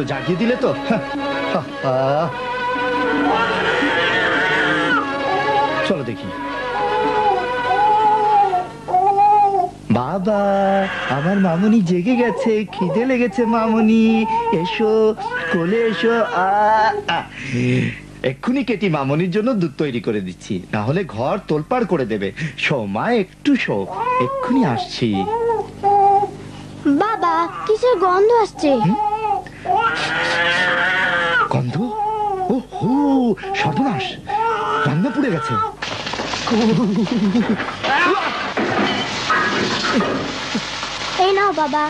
মতো জাগিয়ে দিলে তো। চলো দেখি। বাবা, আমার মামুনি জেগে গেছে, খিদে লেগেছে। মামুনি এসো, কোলে এসো। এক্ষুনি কেটি মামনির জন্য দুধ তৈরি করে দিচ্ছি, না হলে ঘর তোলপাড় করে দেবে। শো মা, একটু শো, এক্ষুনি আসছি। বাবা, কিসের গন্ধ আসছে? গন্ধ? ও হো, সর্বনাশ, রান্না পুড়ে গেছে। এই নাও বাবা।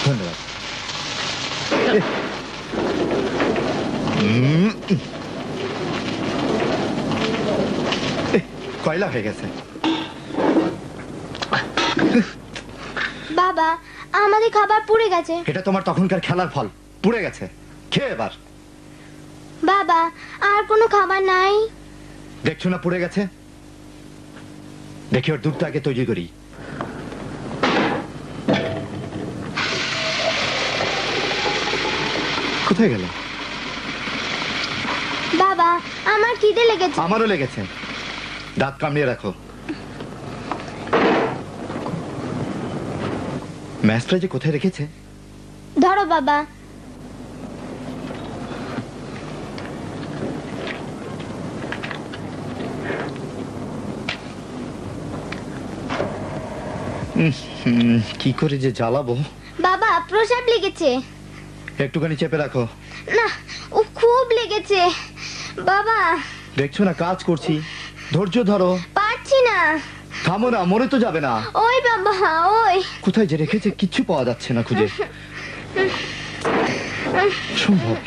ধন্যবাদ। কয়লা হয়ে গেছে। বাবা, আমাদের খাবার পুড়ে গেছে। এটা তোমার তখনকার খেলার ফল, পুড়ে গেছে। খেয়ে এবার। বাবা, আর কোনো খাবার নাই? দেখছো না পুড়ে গেছে। দেখি ওর দুধটা আগে তৈরি করি। কোথায় গেল? বাবা, আমার খিদে লেগেছে। আমারও লেগেছে, দাঁত কামড়িয়ে রাখো। ম্যাচটা যে কোথায় রেখেছে? ধরো বাবা। কি করে যে জ্বালাবো। বাবা, প্রসাব লেগেছে। একটুখানি চেপে রাখো। না, ও খুব লেগেছে বাবা। দেখছো না কাজ করছি, ধৈর্য ধরো। পারছি না। থামো না, মরে তো যাবে না। ওই বাবা, ওই কোথায় যে রেখেছে কিচ্ছু পাওয়া যাচ্ছে না খুঁজে। সম্ভব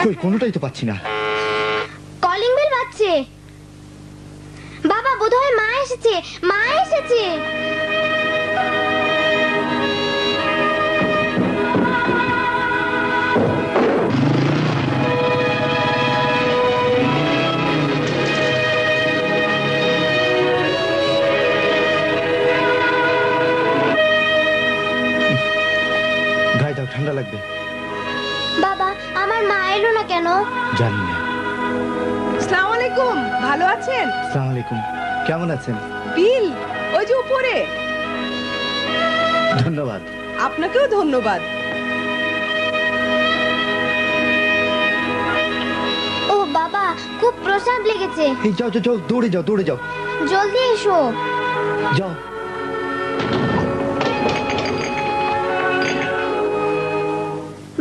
কই, কোনোটাই তো পাচ্ছি না। কলিং বেল বাজছে। বাবা, বোধহয় মা এসেছে। মা এসেছে। গায়ে দাও, ঠান্ডা লাগবে। বাবা, আমার মা এলো না কেন? জানি না। আসসালামু আলাইকুম, ভালো আছেন? আসসালামু আলাইকুম, কেমন আছেন? বিল ওই যে উপরে। ধন্যবাদ। আপনাকেও ধন্যবাদ। ও বাবা, খুব প্রসাব লেগেছে। এই যাও যাও যাও, দৌড়ে যাও, দৌড়ে যাও, জলদি এসো। যাও।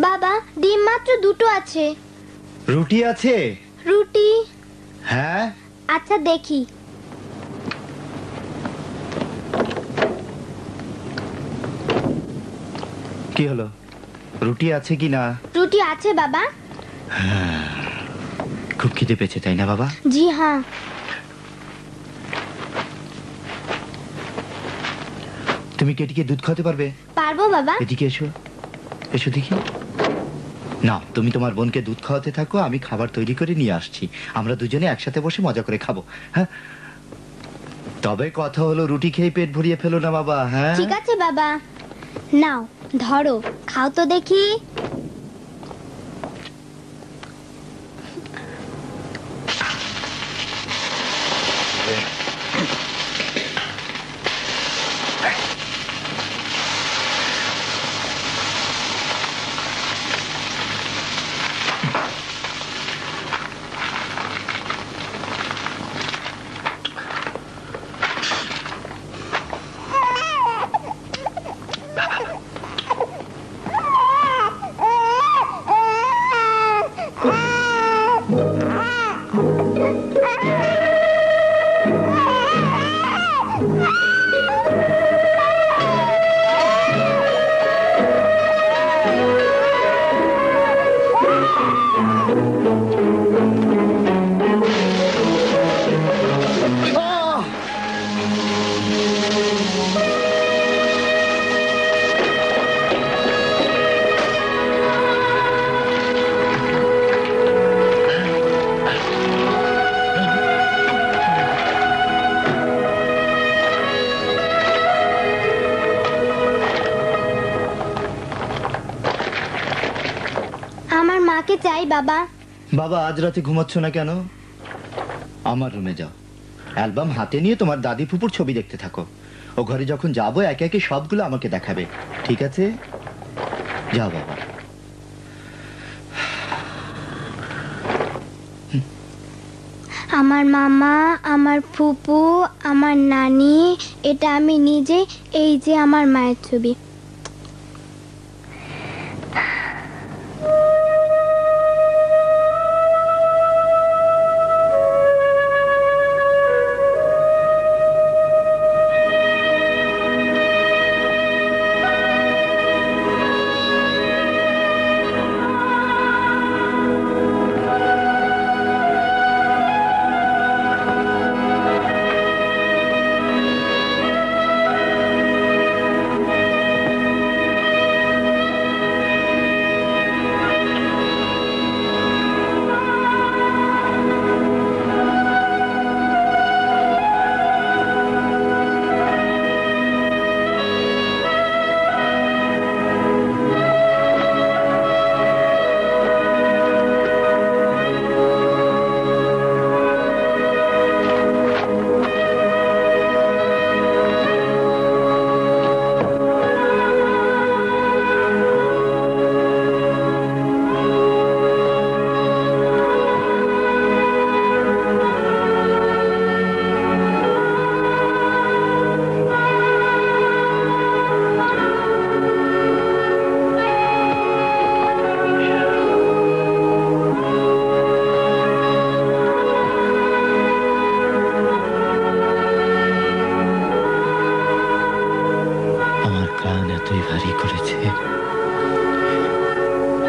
বাবা, ডিম মাত্র দুটো আছে। রুটি আছে? রুটি? হ্যাঁ। আচ্ছা, দেখি। কি হলো, রুটি আছে কি না? রুটি আছে বাবা। খুব খিদে পেয়েছে তাই না বাবা? জি হ্যাঁ। তুমি কেটিকে দুধ খাওয়াতে পারবে? পারবো বাবা। এদিকে এসো, এসো দেখি। না, তুমি তোমার বোনকে দুধ খাওয়াতে থাকো, আমি খাবার তৈরি করে নিয়ে আসছি। আমরা দুজনে একসাথে বসে মজা করে খাবো। হ্যাঁ, তবে কথা হলো রুটি খেয়ে পেট ভরিয়ে ফেলো না বাবা। হ্যাঁ, ঠিক আছে বাবা। নাও, ধরো, খাও তো দেখি। চাই বাবা। বাবা আজ রাতে ঘুমাচ্ছ না কেন? আমার রুমে যাও, অ্যালবাম হাতে নিয়ে তোমার দাদি ফুপুর ছবি দেখতে থাকো। ও ঘরে যখন যাবো একে একে সবগুলো আমাকে দেখাবে, ঠিক আছে? যাও বাবা। আমার মামা, আমার ফুপু, আমার নানি, এটা আমি নিজে, এই যে আমার মায়ের ছবি।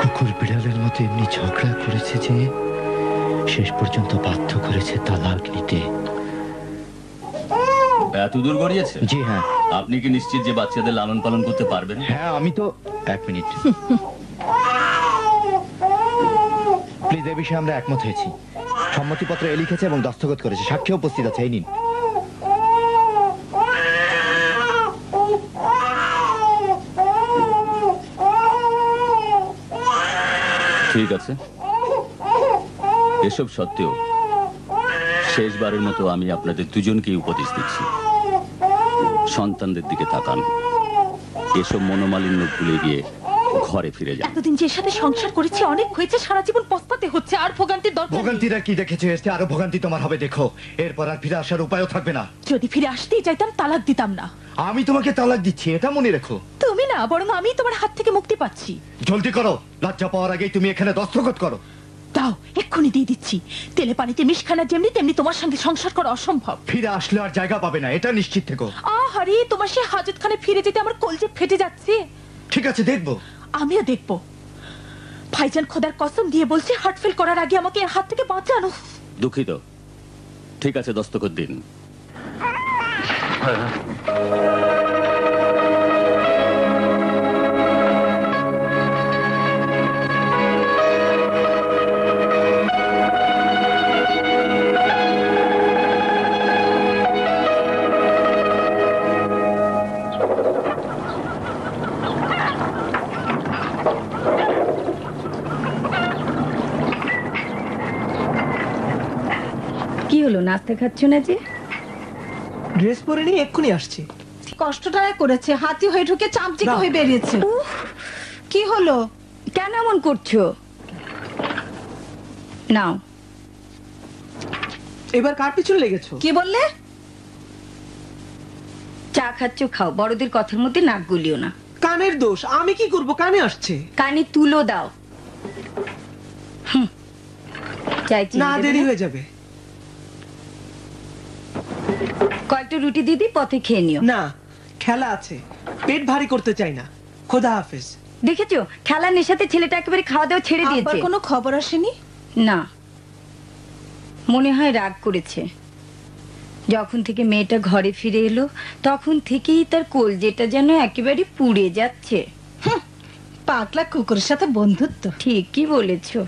কুকুর বিড়ালের মতো এমনি ঝগড়া করেছে যে শেষ পর্যন্ত বাধ্য করেছে তালাক নিতে। এত দূর গড়িয়েছে? জি হ্যাঁ। আপনি কি নিশ্চিত যে বাচ্চাদের লালন পালন করতে পারবেন? হ্যাঁ আমি তো। এক মিনিট প্লিজ, এ বিষয়ে আমরা একমত হয়েছি। সম্মতিপত্র এ লিখেছে এবং দস্তখত করেছে, সাক্ষী উপস্থিত আছে, এই নিন। ঠিক আছে, এসব সত্ত্বেও শেষবারের মতো আমি আপনাদের দুজনকেই উপদেশ দিচ্ছি, সন্তানদের দিকে তাকান, এসব মনোমালিন্য ভুলে গিয়ে ঘরে ফিরে যান। এতদিন যে সাথে সংসার করেছি অনেক হয়েছে, সারা জীবন পস্তাতে হচ্ছে, আর ভোগান্তির দরকার নেই। ভোগান্তিরা কি দেখেছে, এসে আরো ভোগান্তি তোমার হবে, দেখো। এরপর আর ফিরে আসার উপায়ও থাকবে না। যদি ফিরে আসতেই চাইতাম তালাক দিতাম না। আমি তোমাকে তালাক দিচ্ছি, এটা মনে রেখো। তুমি না, বরং আমি তোমার হাত থেকে মুক্তি পাচ্ছি। জলদি করো, লজ্জা পাওয়ার আগেই তুমি এখানে দস্তখত করো। দাও, এক্ষুনি দিয়ে দিচ্ছি। তেলে পানিতে মিশখানা যেমনি, তেমনি তোমার সঙ্গে সংসার করা অসম্ভব। ফিরে আসলে আর জায়গা পাবে না, এটা নিশ্চিত থেকো। আহারে, তোমার সে হাজতখানে ফিরে যেতে আমার কলজে ফেটে যাচ্ছে। ঠিক আছে, দেখবো। আমিও দেখবো। ভাইজান খোদার কসম দিয়ে বলছি, হার্ট ফেল করার আগে আমাকে এর হাত থেকে বাঁচানো। দুঃখিত। ঠিক আছে, দস্তখত দিন। কি হলো, নাস্তা খাচ্ছ না যে? ড্রেস পরে নিয়ে এক্ষুনি আসছি। কষ্টটা করেছে, হাতি হয়ে ঢুকে চামচিকে হয়ে বেরিয়েছে। কি হলো? কেন এমন করছো? নাও। এবার কার পিছনে লেগেছো? কি বললে? চা খাচ্ছ খাও, বড়দের কথার মধ্যে নাক গলিও না। কানের দোষ, আমি কি করব? কানে আসছে। কানে তুলো দাও। চাইছি না, দেরি হয়ে যাবে। কয়েকটা রুটি দিদি, পথে খেয়ে নিও। না, খেলা আছে, পেট ভারী করতে চাই না। খোদা হাফেজ। দেখেছো, খেলার নেশাতে ছেলেটা একেবারে খাওয়া দাওয়া ছেড়ে দিয়েছে। কোনো খবর আসেনি? না, মনে হয় রাগ করেছে। যখন থেকে মেয়েটা ঘরে ফিরে এলো তখন থেকেই তার কলজেটা যেন একেবারে পুড়ে যাচ্ছে। পাগলা কুকুরের সাথে বন্ধুত্ব। ঠিকই বলেছো।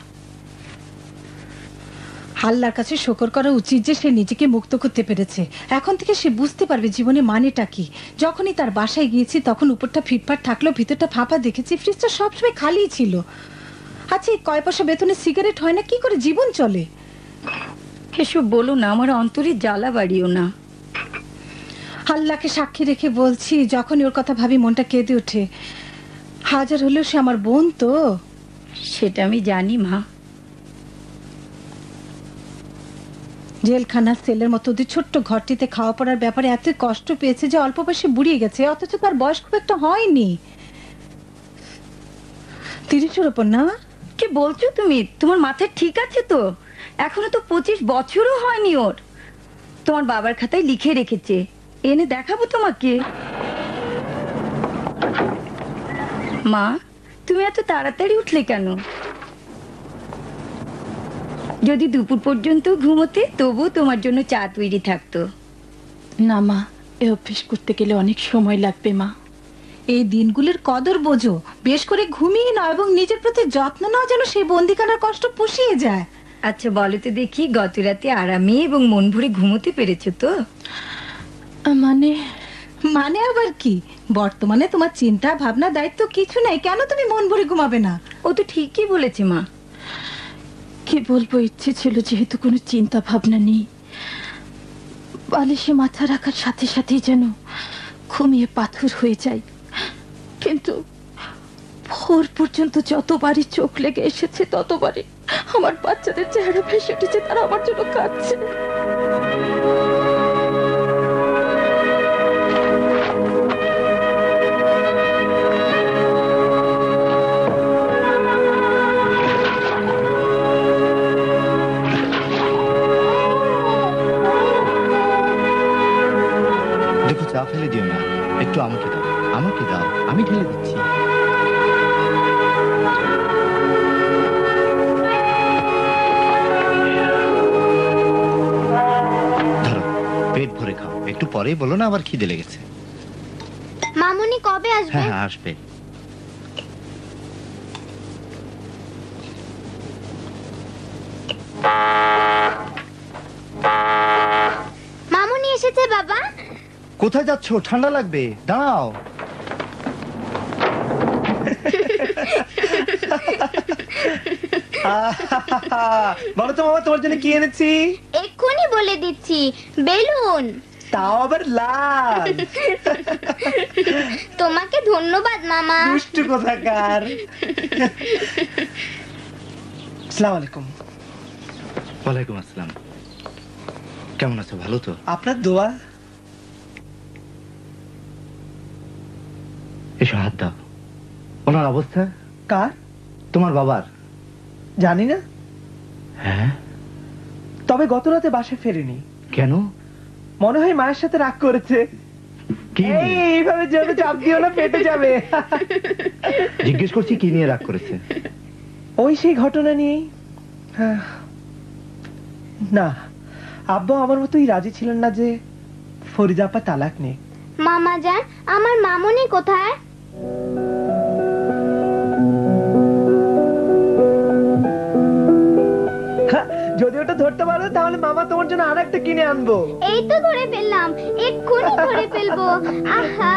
আল্লাহর কাছে শুকর করা উচিত যে সে নিজেকে মুক্ত করতে পেরেছে। এখন থেকে সে বুঝতে পারবে জীবনে মানেটা কি। যখনই তার বাসায় গিয়েছি তখন উপরটা ফিটফাট থাকলেও ভিতরটা ফাঁপা দেখেছি। ফ্রিজটা সবসময় খালি ছিল। আচ্ছা এই কয় পয়সা বেতনে সিগারেট হয় না, কি করে জীবন চলে? এসব বলো না, আমার অন্তরে জ্বালা বাড়িও না। আল্লাহকে সাক্ষী রেখে বলছি, যখন ওর কথা ভাবি মনটা কেঁদে ওঠে। হাজার হলেও সে আমার বোন তো। সেটা আমি জানি মা। জেলখানার সেলের মতো ওদের ছোট্ট ঘরটিতে খাওয়া পড়ার ব্যাপারে এত কষ্ট পেয়েছে যে অল্প বয়সে বুড়িয়ে গেছে, অথচ তার বয়স খুব একটা হয়নি। 30-এর ওপর না? কি বলছো তুমি? তোমার মাথায় ঠিক আছে তো? এখনো তো 25 বছরও হয়নি ওর। তোমার বাবার খাতায় লিখে রেখেছে, এনে দেখাবো তোমাকে। মা, তুমি এত তাড়াতাড়ি উঠলে কেন? যদি দুপুর পর্যন্ত ঘুমোতে তবু তোমার জন্য চা তৈরি থাকতো। না মা, এ অভ্যেস করতে গেলে অনেক সময় লাগবে মা। এই দিনগুলোর কদর বোঝো, বেশ করে ঘুমিয়ে নাও এবং নিজের প্রতি যত্ন নাও, যেন সেই বন্দিখানার কষ্ট পুষিয়ে যায়। আচ্ছা বলো তো দেখি, গত রাতে আরামে এবং মন ভরে ঘুমোতে পেরেছো তো? মানে আবার কি? বর্তমানে তোমার চিন্তা ভাবনা দায়িত্ব কিছু নাই, কেন তুমি মন ভরে ঘুমাবে না? ও তো ঠিকই বলেছে মা। কি বলবো, ইচ্ছে ছিল যেহেতু কোনো চিন্তা ভাবনা নেই, বালিশে মাথা রাখার সাথে সাথেই যেন ঘুমিয়ে পাথর হয়ে যায়। কিন্তু ভোর পর্যন্ত যতবারই চোখ লেগে এসেছে ততবারই আমার বাচ্চাদের চেহারা ভেসে উঠেছে, তারা আমার জন্য কাঁদছে। দেখো চা ফেলে দিও না, একটু আমাকে দাও, আমাকে দাও, আমি ঢেলে দিচ্ছি। ধরো, পেট ভরে খাও, একটু পরেই বলো না আবার খিদে লেগেছে। মামুনি কবে আসবে? হ্যাঁ হ্যাঁ আসবে। মামুনি এসেছে বাবা। কোথায় যাচ্ছ? ঠান্ডা লাগবে, দাঁড়াও। বলো তো মামা, তোমার জন্য কি এনেছি? এক্ষুনি বলে দিচ্ছি, বেলুন। তাও আবার লাল। তোমাকে ধন্যবাদ মামা। দুষ্টু কোথাকার। আসসালামু আলাইকুম। ওয়ালাইকুম আসসালাম। কেমন আছো? ভালো তো? আপনার দোয়া। এসো হাত দাও। ওনার অবস্থা? কার? তোমার বাবার। জানি না, হ্যাঁ? তবে গত রাতে বাসে ফেরেনি। কেন? মনে হয় মায়ের সাথে রাগ করেছে। কি নিয়ে? এইভাবে জোরে চাপ দিও না, পেটে যাবে। জিজ্ঞেস করছি কি নিয়ে রাগ করেছে? ওই সেই ঘটনা নিয়েই। না, আব্বা আমার মতোই রাজি ছিলেন না যে ফরিদা আপা তালাক নেই। মামা যান, আমার মামুনি কোথায়? যদি ওটা ধরতে পারো তাহলে মামা তোমার জন্য আর একটা কিনে আনবো। এই তো ধরে ফেললাম, এক্ষুনি ধরে ফেলবো। আহা,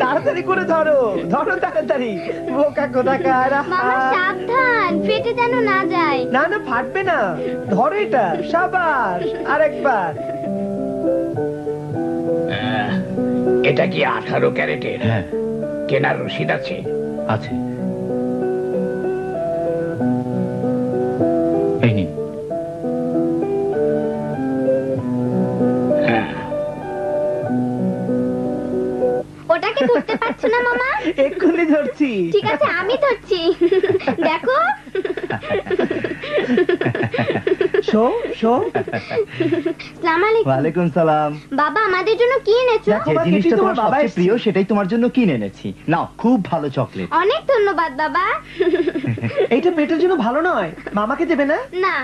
তাড়াতাড়ি করে ধরো, ধরো তাড়াতাড়ি। বোকা কোথাকার। মামা সাবধান, ফেটে যেন না যায়। না না, ফাটবে না, ধরো এটা। সাবাস, আরেকবার। এটা কি 18 ক্যারেটের? হ্যাঁ কেনার রসিদ আছে? আছে। এই নিন। হ্যাঁ। ওটাকে ধরতে পারছো না মামা? এক্ষুনি ধরছি। ঠিক আছে, আমি ধরছি। দেখো। Show show. আসসালামু আলাইকুম। ওয়ালাইকুম সালাম। বাবা, আমাদের জন্য কি এনেছো? দেখো, যে মা, জিনিসটা কিছুই তোমার তোমার বাবা সবচেয়ে এসেছে। প্রিয় সেটাই তোমার জন্য কিনে এনেছি। নাও, খুব ভালো চকলেট। অনেক ধন্যবাদ বাবা। এইটা পেটের জন্য ভালো নয়, মামাকে দেবে না? না,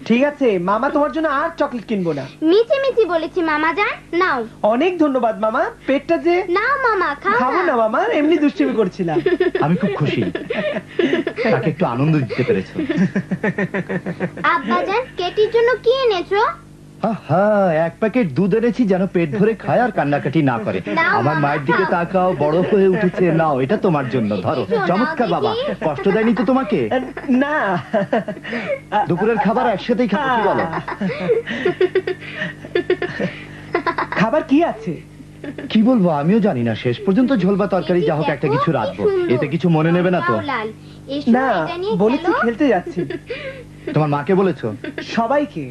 ঠিক আছে, মামা তোমার জন্য আর চকলেট কিনবো না। মিছি মিছি বলেছি মামা যান, নাও। অনেক ধন্যবাদ মামা, পেটটা যে। নাও মামা, খাও খাবো না না। মামা, এমনি দুষ্টুমি করছিলাম। আমি খুব খুশি তাকে একটু আনন্দ দিতে পেরেছো। আব্বা যান, কেটির জন্য কি এনেছো? হ্যাঁ, এক প্যাকেট দুধ এনেছি যেন পেট ভরে খায় আর কান্নাকাটি না করে। আমার মায়ের দিকে তাকাও, বড় হয়ে উঠেছে। নাও, এটা তোমার জন্য, ধরো। চমৎকার বাবা, কষ্ট দেয়নি তো তোমাকে? না, দুপুরের খাবার একসাথেই খাবো, কি বলো? খাবার কি আছে? কি বলবো আমিও জানি না, শেষ পর্যন্ত ঝোল বা তরকারি যা হোক একটা কিছু রাখবো। এতে কিছু মনে নেবে না তো? না, বলেছি খেলতে যাচ্ছি। তোমার মাকে বলেছো? সবাইকে।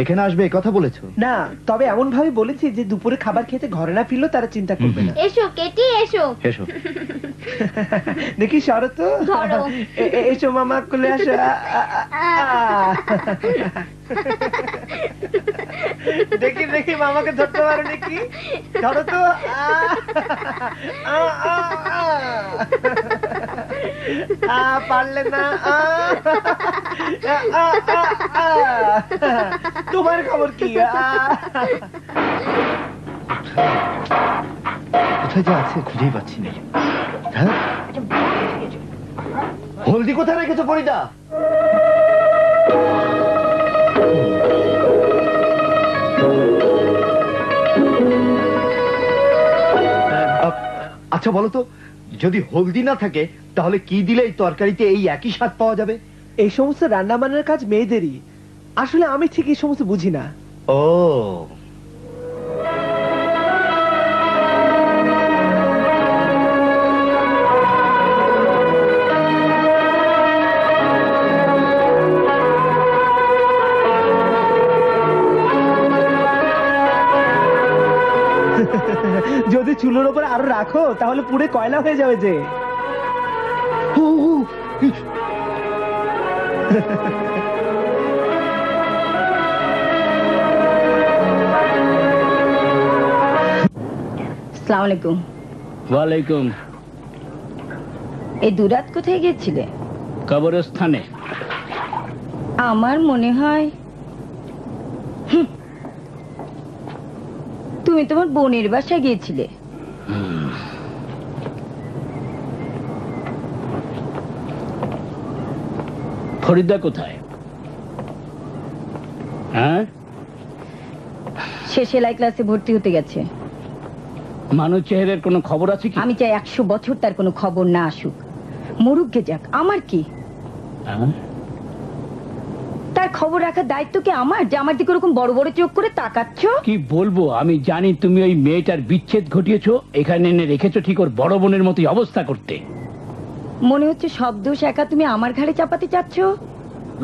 এখানে আসবে এ কথা বলেছো? না, তবে এমন ভাবে বলেছি যে দুপুরে খাবার খেতে ঘরে না ফিরলেও তারা চিন্তা করবে না। এসো কেটি, এসো এসো। দেখি শরৎ, এসো মামা, কোলে আসো। দেখি দেখি মামাকে ধরতে পারো নাকি? ধরো তো। পারলে না। তোমার খবর কি? কোথায় যে আছে খুঁজেই পাচ্ছি না। হ্যাঁ, হলদি কোথায় রেখেছো ফরিদা? আচ্ছা বলো তো, যদি হলদি না থাকে তাহলে কি দিলে এই তরকারিতে এই একই স্বাদ পাওয়া যাবে? এই সমস্ত রান্না বান্নার কাজ মেয়েদেরই। আসলে আমি ঠিক এই সমস্ত বুঝি না। ও, যদি চুলোর উপর আরো রাখো তাহলে পুড়ে কয়লা হয়ে যাবে যে। আসসালামু আলাইকুম। ওয়ালাইকুম। এই দুরাত কোথায় গিয়েছিলে? কবরস্থানে। আমার মনে হয় তুমি তোমার বোনের বাসায় গিয়েছিলে। ফরিদা কোথায়? হ্যাঁ, সে সেলাই ক্লাসে ভর্তি হতে গেছে। মানুষ চেহারের কোনো খবর আছে কি? আমি চাই 100 বছর তার কোনো খবর না আসুক, মরুককে যাক, আমার কি? হ্যাঁ? তার খবর রাখার দায়িত্ব কি আমার, যে আমার দিকে ওরকম বড় বড় চোখ করে তাকাচ্ছ? কি বলবো, আমি জানি তুমি ওই মেয়েটার বিচ্ছেদ ঘটিয়েছো, এখানে এনে রেখেছো ঠিক ওর বড় বোনের মতোই অবস্থা করতে। মনে হচ্ছে সব দোষ একা তুমি আমার ঘাড়ে চাপাতে চাচ্ছ।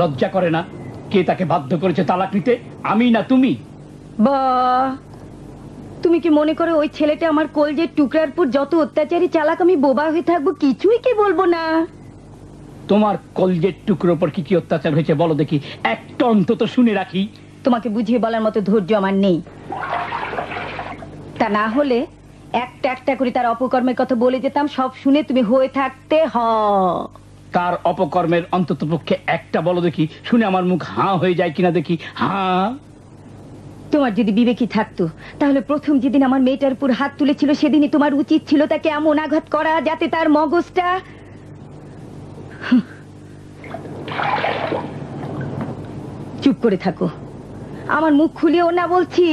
লজ্জা করে না? কে তাকে বাধ্য করেছে তালাক নিতে? আমি না তুমি? বাহ, তুমি কি মনে করো ওই ছেলেটা আমার কলজের টুকরার পর যত অত্যাচারী চালাক আমি বোবা হয়ে থাকবো কিছুই কি বলবো না? তোমার কলজের টুকরোর উপর কি কি অত্যাচার হয়েছে বলো দেখি, একটা অন্তত শুনে রাখি। তোমাকে বুঝিয়ে বলার মতো ধৈর্য আমার নেই। তা না হলে একটা একটা করে তার অপকর্মের কথা বলে যেতাম, সব শুনে তুমি হয়ে থাকতে। তার অপকর্মের অন্তত পক্ষে একটা বলো দেখি, শুনে আমার মুখ হাঁ হয়ে যায় কিনা দেখি। হাঁ। তোমার যদি বিবেকই থাকতো তাহলে প্রথম যেদিন আমার মেয়েটার উপর হাত তুলেছিল সেদিনই তোমার উচিত ছিল তাকে এমন আঘাত করা যাতে তার মগজটা। চুপ করে থাকো, আমার মুখ খুলেও না বলছি।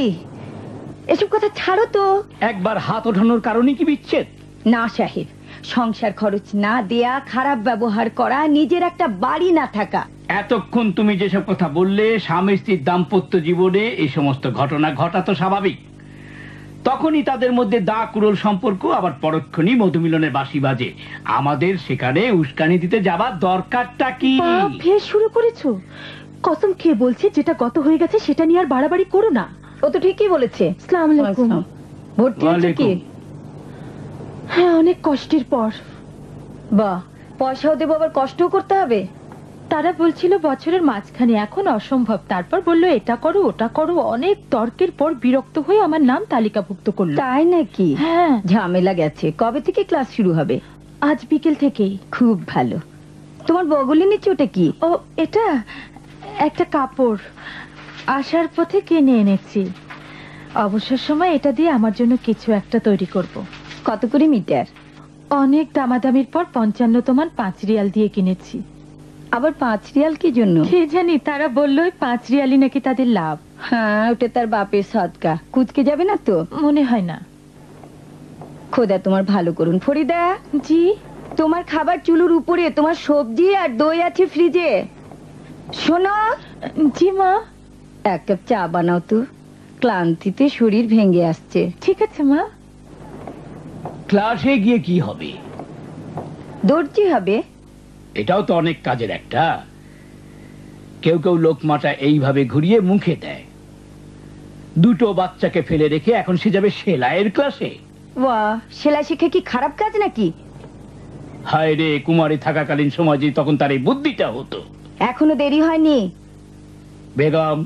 এসব কথা ছাড়ো তো। একবার হাত ওঠানোর কারণে কি বিচ্ছেদ? না সাহেব, সংসার খরচ না দেয়া, খারাপ ব্যবহার করা, নিজের একটা বাড়ি না থাকা। এতক্ষণ তুমি যেসব কথা বললে, স্বামী স্ত্রীর দাম্পত্য জীবনে এই সমস্ত ঘটনা ঘটা তো স্বাভাবিক। তখনই তাদের মধ্যে দা কুড়োল সম্পর্ক, আবার পরক্ষণই মধুমিলনের বাঁশি বাজে। আমাদের সেখানে উস্কানি দিতে যাবার দরকারটা কি? ফের শুরু করেছো? কসম খেয়ে বলছি, যেটা গত হয়ে গেছে সেটা নিয়ে আর বাড়াবাড়ি করো না। ও তো ঠিকই বলেছে। আসসালামু আলাইকুম। ভর্তি হয়েছে কি? হ্যাঁ, অনেক কষ্টের পর। বাহ, পয়সাও দেবো আবার কষ্টও করতে হবে? তারা বলছিল বছরের মাঝখানে, এখন অসম্ভব। তারপর বললো এটা করো ওটা করো, অনেক তর্কের পর বিরক্ত হয়ে আমার নাম তালিকাভুক্ত করলো। তাই নাকি? হ্যাঁ। ঝামেলা গেছে। কবে থেকে ক্লাস শুরু হবে? আজ বিকেল থেকেই। খুব ভালো। তোমার বগলে নিচ্ছে ওটা কি? ও, এটা একটা কাপড়, আসার পথে কিনে এনেছি। অবসর সময় এটা দিয়ে আমার জন্য কিছু একটা তৈরি করব। কত করে মিটার? অনেক দামাদামির পর 55 5 রিয়াল দিয়ে কিনেছি। আবার 5 রিয়াল কি জন্য? কে জানি, তারা বললো 5 রিয়ালই নাকি তাদের লাভ। হ্যাঁ, ওটা তার বাপের সদকা, কুচকে যাবে না তো? মনে হয় না। খোদা তোমার ভালো করুন। ফরিদা, জি? তোমার খাবার চুলোর উপরে, তোমার সবজি আর দই আছে ফ্রিজে। শোনো। জি মা। 1 কাপ চা বানাও তো, ক্লান্তিতে শরীর ভেঙে আসছে। ঠিক আছে মা। ক্লাসে গিয়ে কি হবে? দর্জি হবে। এটাও তো অনেক কাজের একটা। কেউ কেউ লোকমাটা এইভাবে ঘুরিয়ে মুখে দেয়। 2টো বাচ্চাকে ফেলে রেখে এখন সে যাবে সেলাইয়ের ক্লাসে। বাহ, সেলাই শিখে কি খারাপ কাজ নাকি? হায় রে, কুমারী থাকাকালীন সময় যে তখন তার এই বুদ্ধিটা হতো। এখনো দেরি হয়নি। বেগম,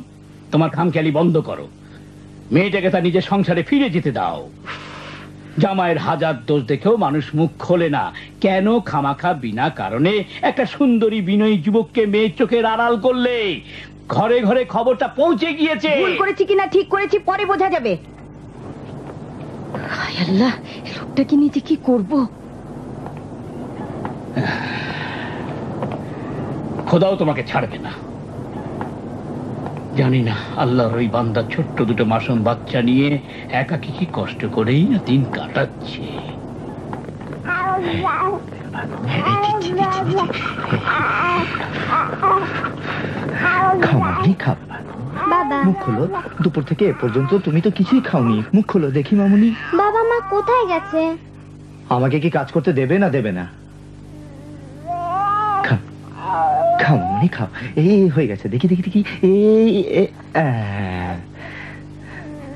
তোমার খামখেয়ালি বন্ধ করো। মেয়েটাকে তার নিজের সংসারে ফিরে যেতে দাও। জামাইয়ের হাজার দোষ দেখেও মানুষ মুখ খোলে না। কেন খামাখা বিনা কারণে একটা সুন্দরী বিনয়ী যুবককে মেয়ের চোখের আড়াল করলে? ঘরে ঘরে খবরটা পৌঁছে গিয়েছে। ভুল করেছি কিনা ঠিক করেছি পরে বোঝা যাবে। হায় আল্লাহ, এই লোকটাকে নিতে কি করব? খোদাও তোমাকে ছাড়বে না। জানি না আল্লাহর ওই বান্দা ছোট্ট 2টো মাসুম বাচ্চা নিয়ে একাকী কি কষ্ট করেই না দিন কাটাচ্ছে। খাও মামনি, খাও। বাবা, মুখ খোলো। দুপুর থেকে এ পর্যন্ত তুমি তো কিছুই খাওনি। মুখ খোলো দেখি মামুনি। বাবা মা কোথায় গেছে? আমাকে কি কাজ করতে দেবে না দেবে না? খাও খাও মামনি, খাও। এই হয়ে গেছে, দেখি দেখি দেখি।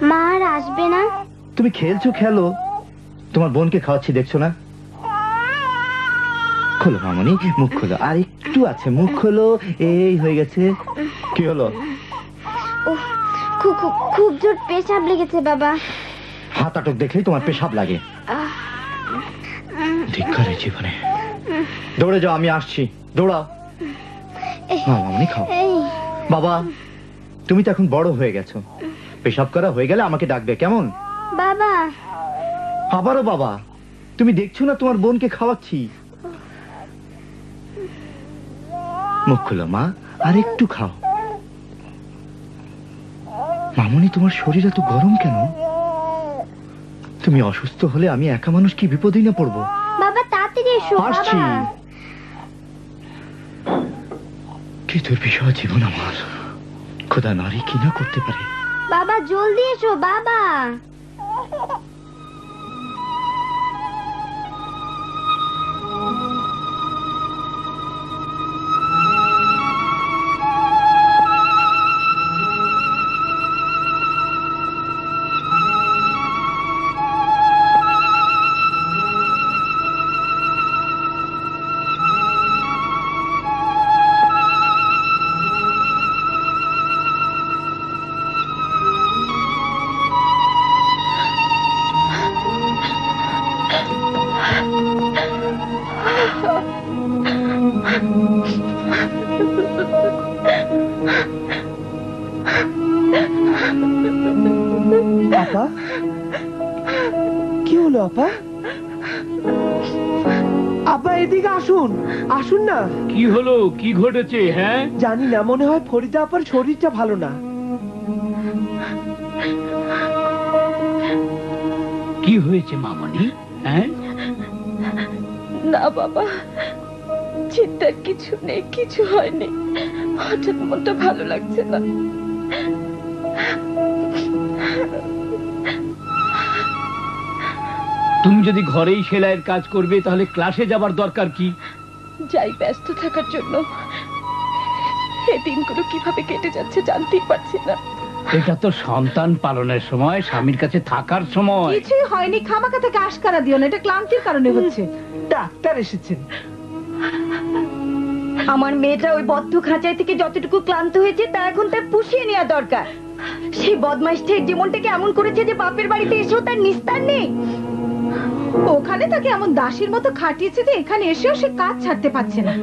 মা আর আসবে না? তুমি খেলছো খেলো, তোমার বোনকে খাওয়াচ্ছি দেখছো না? খোলো মামনি, মুখ খোলো। আর একটু আছে, মুখ খোলো। এই হয়ে গেছে। কি হলো? খুব জোর পেশাব লেগেছে বাবা। হাত আটক দেখলেই তোমার পেশাব লাগে। ঠিক করে জীবনে। দৌড়ে যাও, আমি আসছি। দৌড়াও। মামনি খাও। বাবা, তুমি তো এখন বড় হয়ে গেছো। পেশাব করা হয়ে গেলে আমাকে ডাকবে, কেমন? বাবা। আবারও বাবা? তুমি দেখছো না তোমার বোনকে খাওয়াচ্ছি। মুখ খুলো মা, আর একটু খাও। মামনি, তোমার শরীর এত গরম কেন? তুমি অসুস্থ হলে আমি একা মানুষ কি বিপদেই না পড়বো। বাবা তাড়াতাড়ি এসো। আসছি। কি দুর্বিষহ জীবন আমার। খোদা নারী কি না করতে পারে। বাবা জলদি এসো বাবা। আপা, কি হলো আপা? আপা এদিকে আসুন, আসুন না। কি হলো? কি ঘটেছে? হ্যাঁ জানি না, মনে হয় ফরিদা আপার শরীরটা ভালো না। কি হয়েছে মামনি? হ্যাঁ না বাবা, চিন্তার কিছু নেই, কিছু হয়নি। হঠাৎ মনটা ভালো লাগছে না। তুমি যদি ঘরেই সেলাইয়ের কাজ করবে তাহলে ক্লাসে যাবার দরকার কি? যাই, ব্যস্ত থাকার জন্য এই দিনগুলো কিভাবে কেটে যাচ্ছে জানতেই পারছি না। এটা তো সন্তান পালনের সময়, স্বামীর কাছে থাকার সময়। কিছুই হয়নি, খামাখা থেকে আশকারা দিও না, এটা ক্লান্তির কারণে হচ্ছে। ডাক্তার এসেছেন। আমার মেয়েটা ওই বদ্ধ খাঁচায় থেকে যতটুকু ক্লান্ত হয়েছে তা এখন তার পুষিয়ে নেওয়া দরকার। সেই বদমাইশটা জীবনটাকে এমন করেছে যে বাপের বাড়িতে এসেও তার নিস্তার নেই। ওখানে তাকে এমন দাসীর মতো খাটিয়েছে যে এখানে এসেও সে কাজ ছাড়তে পারছে না।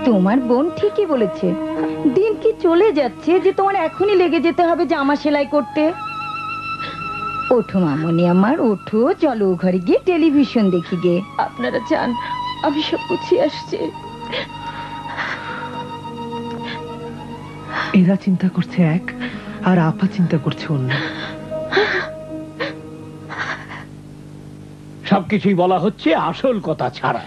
তোমার বোন ঠিকই বলেছে, দিন কি চলে যাচ্ছে যে তোমার এখনই লেগে যেতে হবে জামা সেলাই করতে। ওঠো মামনি আমার, ওঠো, চলো ঘরে গিয়ে টেলিভিশন দেখি গে। আপনারা যান, আমি সব গুছিয়ে আসছি। এরা চিন্তা করছে এক, আর আপা চিন্তা করছে অন্য। সবকিছুই বলা হচ্ছে আসল কথা ছাড়া।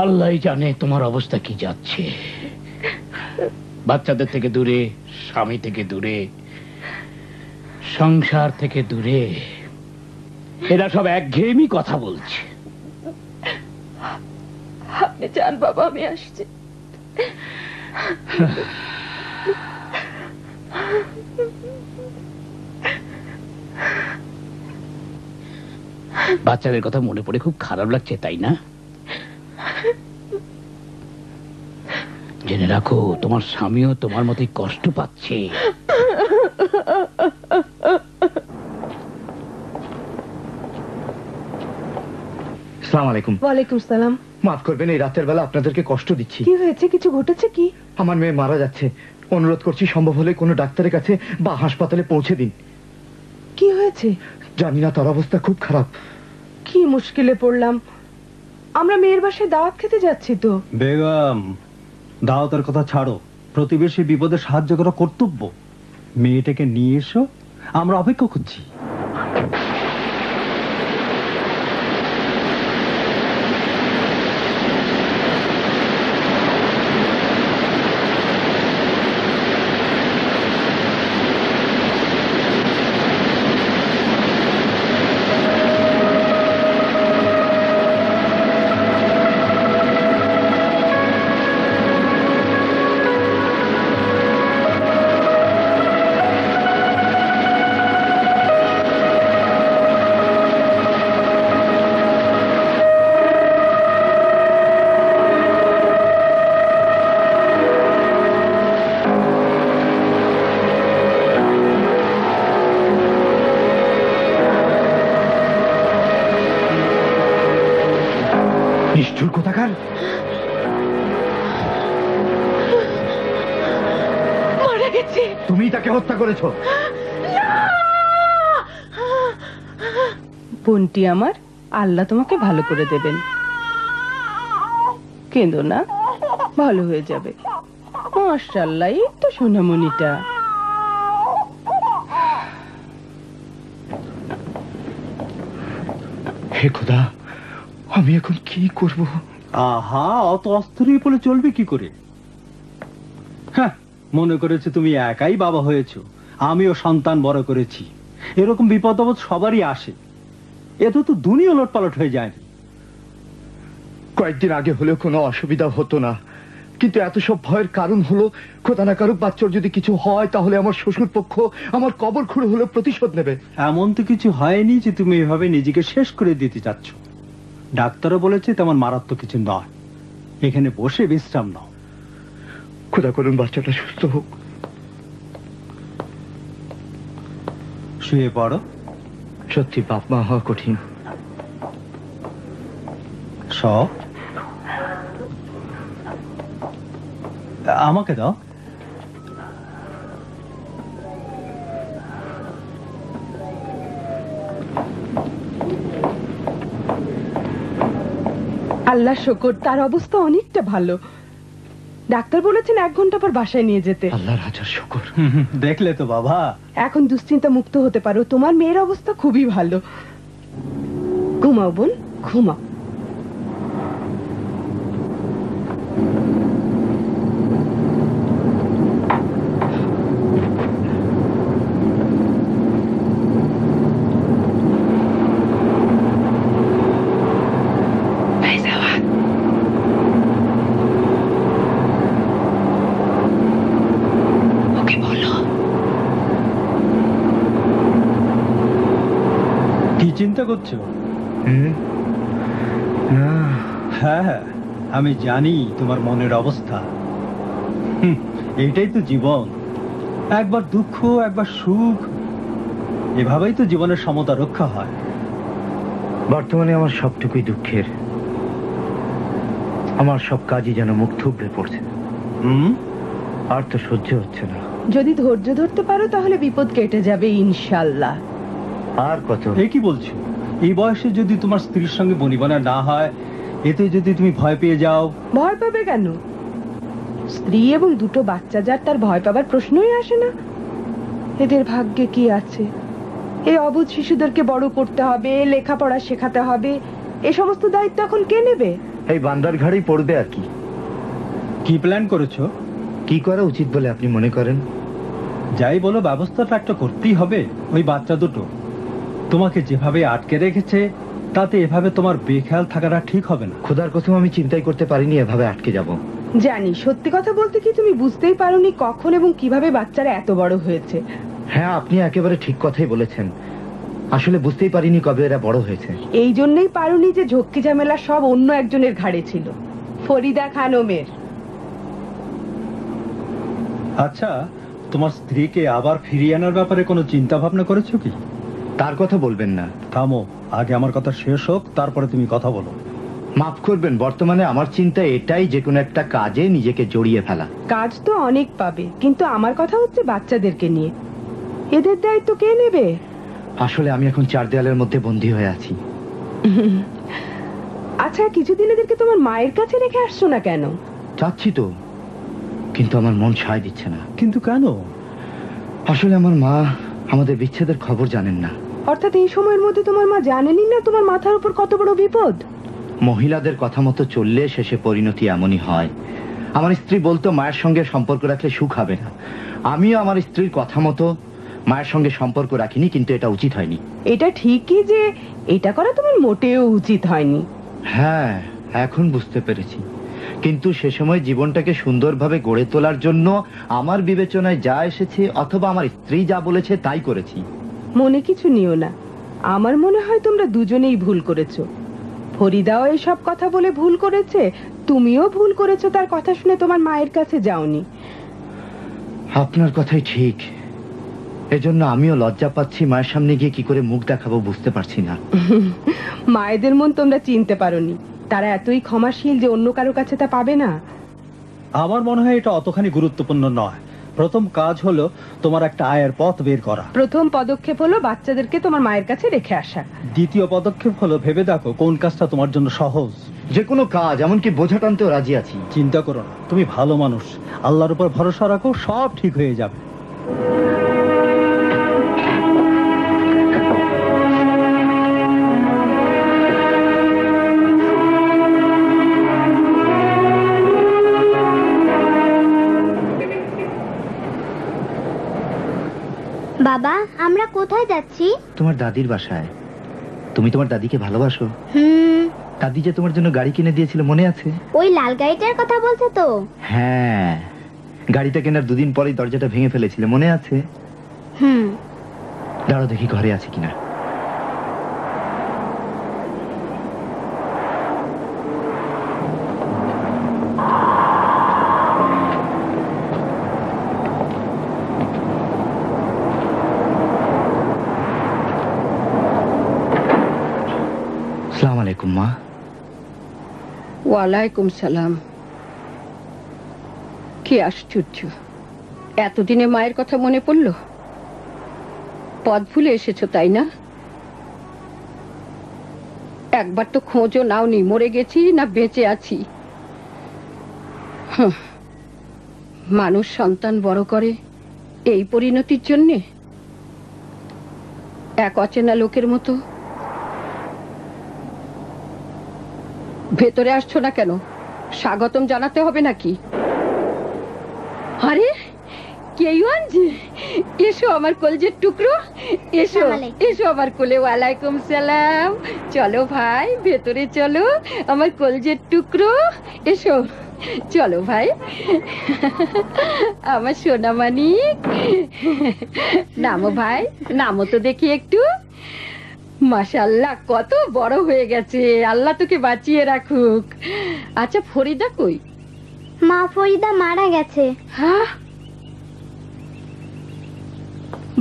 আল্লাহই জানে তোমার অবস্থা কি যাচ্ছে। বাচ্চাদের থেকে দূরে, স্বামী থেকে দূরে, সংসার থেকে দূরে, এরা সব একঘেয়েমি কথা বলছে। আপনি যান বাবা, আমি আসছি। বাচ্চাদের কথা মনে পড়ে খুব খারাপ লাগছে, তাই না? জেনে রাখো, তোমার স্বামীও তোমার মতোই কষ্ট পাচ্ছে। আসসালামু আলাইকুম। ওয়ালাইকুম সালাম। মাফ করবেন, এই রাতের বেলা আপনাদেরকে কষ্ট দিচ্ছি। কি হয়েছে? কিছু ঘটেছে কি? আমার মেয়ে মারা যাচ্ছে। অনুরোধ করছি সম্ভব হলে কোনো ডাক্তারের কাছে বা হাসপাতালে পৌঁছে দিন। কি হয়েছে? জানি না, তার অবস্থা খুব খারাপ। কি মুশকিলে পড়লাম। আমরা মেয়ের বাসায় দাওয়াত খেতে যাচ্ছি তো। বেগম, দাওয়াতের কথা ছাড়ো, প্রতিবেশী বিপদে সাহায্য করা কর্তব্য। মেয়েটাকে নিয়ে এসো, আমরা অপেক্ষা করছি। নিষ্ঠুর কোথাকার! মারা গেছে। তুমি তাকে হত্যা করেছো। বোনটি আমার, আল্লাহ তোমাকে ভালো করে দেবেন। কেঁদো না, ভালো হয়ে যাবে। মাশাআল্লাহ, এই তো সোনামণিটা। হে খোদা, আমি এখন কি করব? আহা, অত অস্থির বলে চলবে কি করে? হ্যাঁ, মনে করেছে তুমি একাই বাবা হয়েছো। আমিও সন্তান বড় করেছি। এরকম বিপদ আপদ সবারই আসে। এত তো দুনিয়া লটপালট হয়ে যায়নি। কয়েকদিন আগে হলেও কোনো অসুবিধা হতো না, কিন্তু এত সব ভয়ের কারণ হলো খোদা না কারুক বাচ্চার যদি কিছু হয় তাহলে আমার শ্বশুর পক্ষ আমার কবর খুঁড়ে হলেও প্রতিশোধ নেবে। এমন তো কিছু হয়নি যে তুমি এভাবে নিজেকে শেষ করে দিতে চাচ্ছ। ডাক্তারও বলেছে তেমন মারাত্মক কিছু নয়। এখানে বসে বিশ্রাম নাও। খোদা করুন বাচ্চাটা সুস্থ হোক। শুয়ে পড়ো। সত্যি বাপ মা হওয়া কঠিন। সব আমাকে দাও। আল্লাহ শুকর, তার অবস্থা অনেকটা ভালো। ডাক্তার বলেছেন 1 ঘন্টা পর বাসায় নিয়ে যেতে। আল্লাহর হাজার শুকর। দেখলে তো বাবা, এখন দুশ্চিন্তা মুক্ত হতে পারো। তোমার মেয়ের অবস্থা খুবই ভালো। ঘুমাও বোন, ঘুমাও। চিন্তা করছো? হ্যাঁ, আমি জানি তোমার মনের অবস্থা। এইটাই তো জীবন। একবার দুঃখ, একবার সুখ, এভাবেই তো জীবনের সমতা রক্ষা হয়। বর্তমানে আমার সবটুকুই দুঃখের। আমার সব কাজই যেন মুখ থুবড়ে পড়ছে। আর তো সহ্য হচ্ছে না। যদি ধৈর্য ধরতে পারো তাহলে বিপদ কেটে যাবে ইনশাআল্লাহ। আর কত? এ কি বলছো? এই বয়সে যদি তোমার স্ত্রীর সঙ্গে বনিবনা না হয়, এতে যদি তুমি ভয় পেয়ে যাও। ভয় পাবে কেন? স্ত্রী এবং দুটো বাচ্চা যার তার ভয় পাবার প্রশ্নই আসে না। এদের ভাগ্যে কি আছে? এই অবুঝ শিশুদেরকে বড় করতে হবে, লেখাপড়া শেখাতে হবে, এ সমস্ত দায়িত্ব এখন কে নেবে? এই বান্দার ঘাড়েই পড়বে আর কি। কি প্ল্যান করেছো? কি করা উচিত বলে আপনি মনে করেন? যাই বলো, ব্যবস্থাটা একটা করতেই হবে। ওই বাচ্চা দুটো তোমাকে যেভাবে আটকে রেখেছে, তাতে এভাবে তোমার বেখেয়াল থাকাটা ঠিক হবে না। খোদার কসম আমি চিন্তাই করতে পারিনি এভাবে আটকে যাব। জানি, সত্যি কথা বলতে কি তুমি বুঝতেই পারোনি কখন এবং কিভাবে বাচ্চারা এত বড় হয়েছে। হ্যাঁ, আপনি একেবারে ঠিক কথাই বলেছেন। আসলে বুঝতেই পারিনি কবে এরা বড় হয়েছে। এই জন্যই পারোনি যে ঝক্কি ঝামেলা সব অন্য একজনের ঘাড়ে ছিল, ফরিদা খানমের। আচ্ছা, তোমার স্ত্রীকে আবার ফিরিয়ে আনার ব্যাপারে কোনো চিন্তা ভাবনা করেছো কি? তার কথা বলবেন না। থামো, আগে আমার কথা শেষ হোক, তারপরে তুমি কথা বলো। মাফ করবেন, বর্তমানে আমার চিন্তা এটাই যে কোনো একটা কাজে নিজেকে জড়িয়ে ফেলা। কাজ তো অনেক পাবে, কিন্তু আমার কথা হচ্ছে বাচ্চাদেরকে নিয়ে। এদের দায়িত্ব কে নেবে? আসলে আমি এখন চার দেয়ালের মধ্যে বন্দী হয়ে আছি। আচ্ছা, কিছুদিন এদেরকে তোমার মায়ের কাছে রেখে আসছো না কেন? চাচ্ছি তো, কিন্তু আমার মন সায় দিচ্ছে না। কিন্তু কেন? আসলে আমার মা আমাদের বিচ্ছেদের খবর জানেন না। অর্থাৎ এই সময়ের মধ্যে তোমার মা জানেনই না তোমার মাথার উপর কত বড় বিপদ? মহিলাদের কথা মতো চললে শেষে পরিণতি এমনই হয়। আমার স্ত্রী বলতো মায়ের সঙ্গে সম্পর্ক রাখলে সুখ হবে না। আমিও আমার স্ত্রীর কথা মতো মায়ের সঙ্গে সম্পর্ক রাখিনি, কিন্তু এটা উচিত হয়নি। এটা ঠিকই যে এটা করা তোমার মোটেও উচিত হয়নি। হ্যাঁ, এখন বুঝতে পেরেছি। কিন্তু সে সময় জীবনটাকে সুন্দরভাবে গড়ে তোলার জন্য আমার বিবেচনায় যা এসেছে অথবা আমার স্ত্রী যা বলেছে তাই করেছি। মনে কিছু নিও না, আমার মনে হয় তোমরা দুজনেই ভুল করেছো। ফরিদাও এসব কথা বলে ভুল করেছে, তুমিও ভুল করেছো তার কথা শুনে তোমার মায়ের কাছে যাওনি। আপনার কথাই ঠিক। এজন্য আমিও লজ্জা পাচ্ছি, মায়ের সামনে গিয়ে কি করে মুখ দেখাবো বুঝতে পারছি না। মায়েদের মন তোমরা চিনতে পারোনি, তারা এতই ক্ষমাশীল যে অন্য কারো কাছে তা পাবে না। আমার মনে হয় এটা অতখানি গুরুত্বপূর্ণ নয়। প্রথম কাজ হলো তোমার একটা আয়ের পথ বের করা। প্রথম পদক্ষেপ হলো বাচ্চাদেরকে তোমার মায়ের কাছে রেখে আসা। দ্বিতীয় পদক্ষেপ হলো ভেবে দেখো কোন কাজটা তোমার জন্য সহজ। যে কোনো কাজ, এমনকি বোঝা টানতেও রাজি আছি। চিন্তা করো না, তুমি ভালো মানুষ, আল্লাহর উপর ভরসা রাখো, সব ঠিক হয়ে যাবে। বাবা, আমরা কোথায় যাচ্ছি? তোমার দাদির বাসায়। তুমি তোমার দাদিকে ভালোবাসো? দাদি যে তোমার জন্য গাড়ি কিনে দিয়েছিল মনে আছে? ওই লাল গাড়িটার কথা বলছো তো? হ্যাঁ, গাড়িটা কেনার দুদিন পরেই দরজাটা ভেঙে ফেলেছিলে মনে আছে? দাঁড়াও দেখি ঘরে আছে কিনা। আসসালামু আলাইকুম মা। ওয়ালাইকুম সালাম। কি আশ্চর্য, এতদিনে মায়ের কথা মনে পড়লো? পথ ভুলে এসেছো তাই না? একবার তো খোঁজও নাওনি মরে গেছি না বেঁচে আছি। মানুষ সন্তান বড় করে এই পরিণতির জন্যে? এক অচেনা লোকের মতো। ভেতরে আসছো না কেন? স্বাগতম জানাতে হবে নাকি? আরে কেউন যে, এসো আমার কলজের টুকরো, এসো এসো আমার কোলে। ওয়ালাইকুম সালাম। চলো ভাই, ভেতরে চলো আমার কলজের টুকরো, এসো চলো ভাই। আমার সোনা মানিক, নামো ভাই, নামো তো দেখি একটু। মাশাআল্লাহ, কত বড় হয়ে গেছে, আল্লাহ তোকে বাঁচিয়ে রাখুক। আচ্ছা ফরিদা কই? মা, ফরিদা মারা গেছে। হ্যাঁ,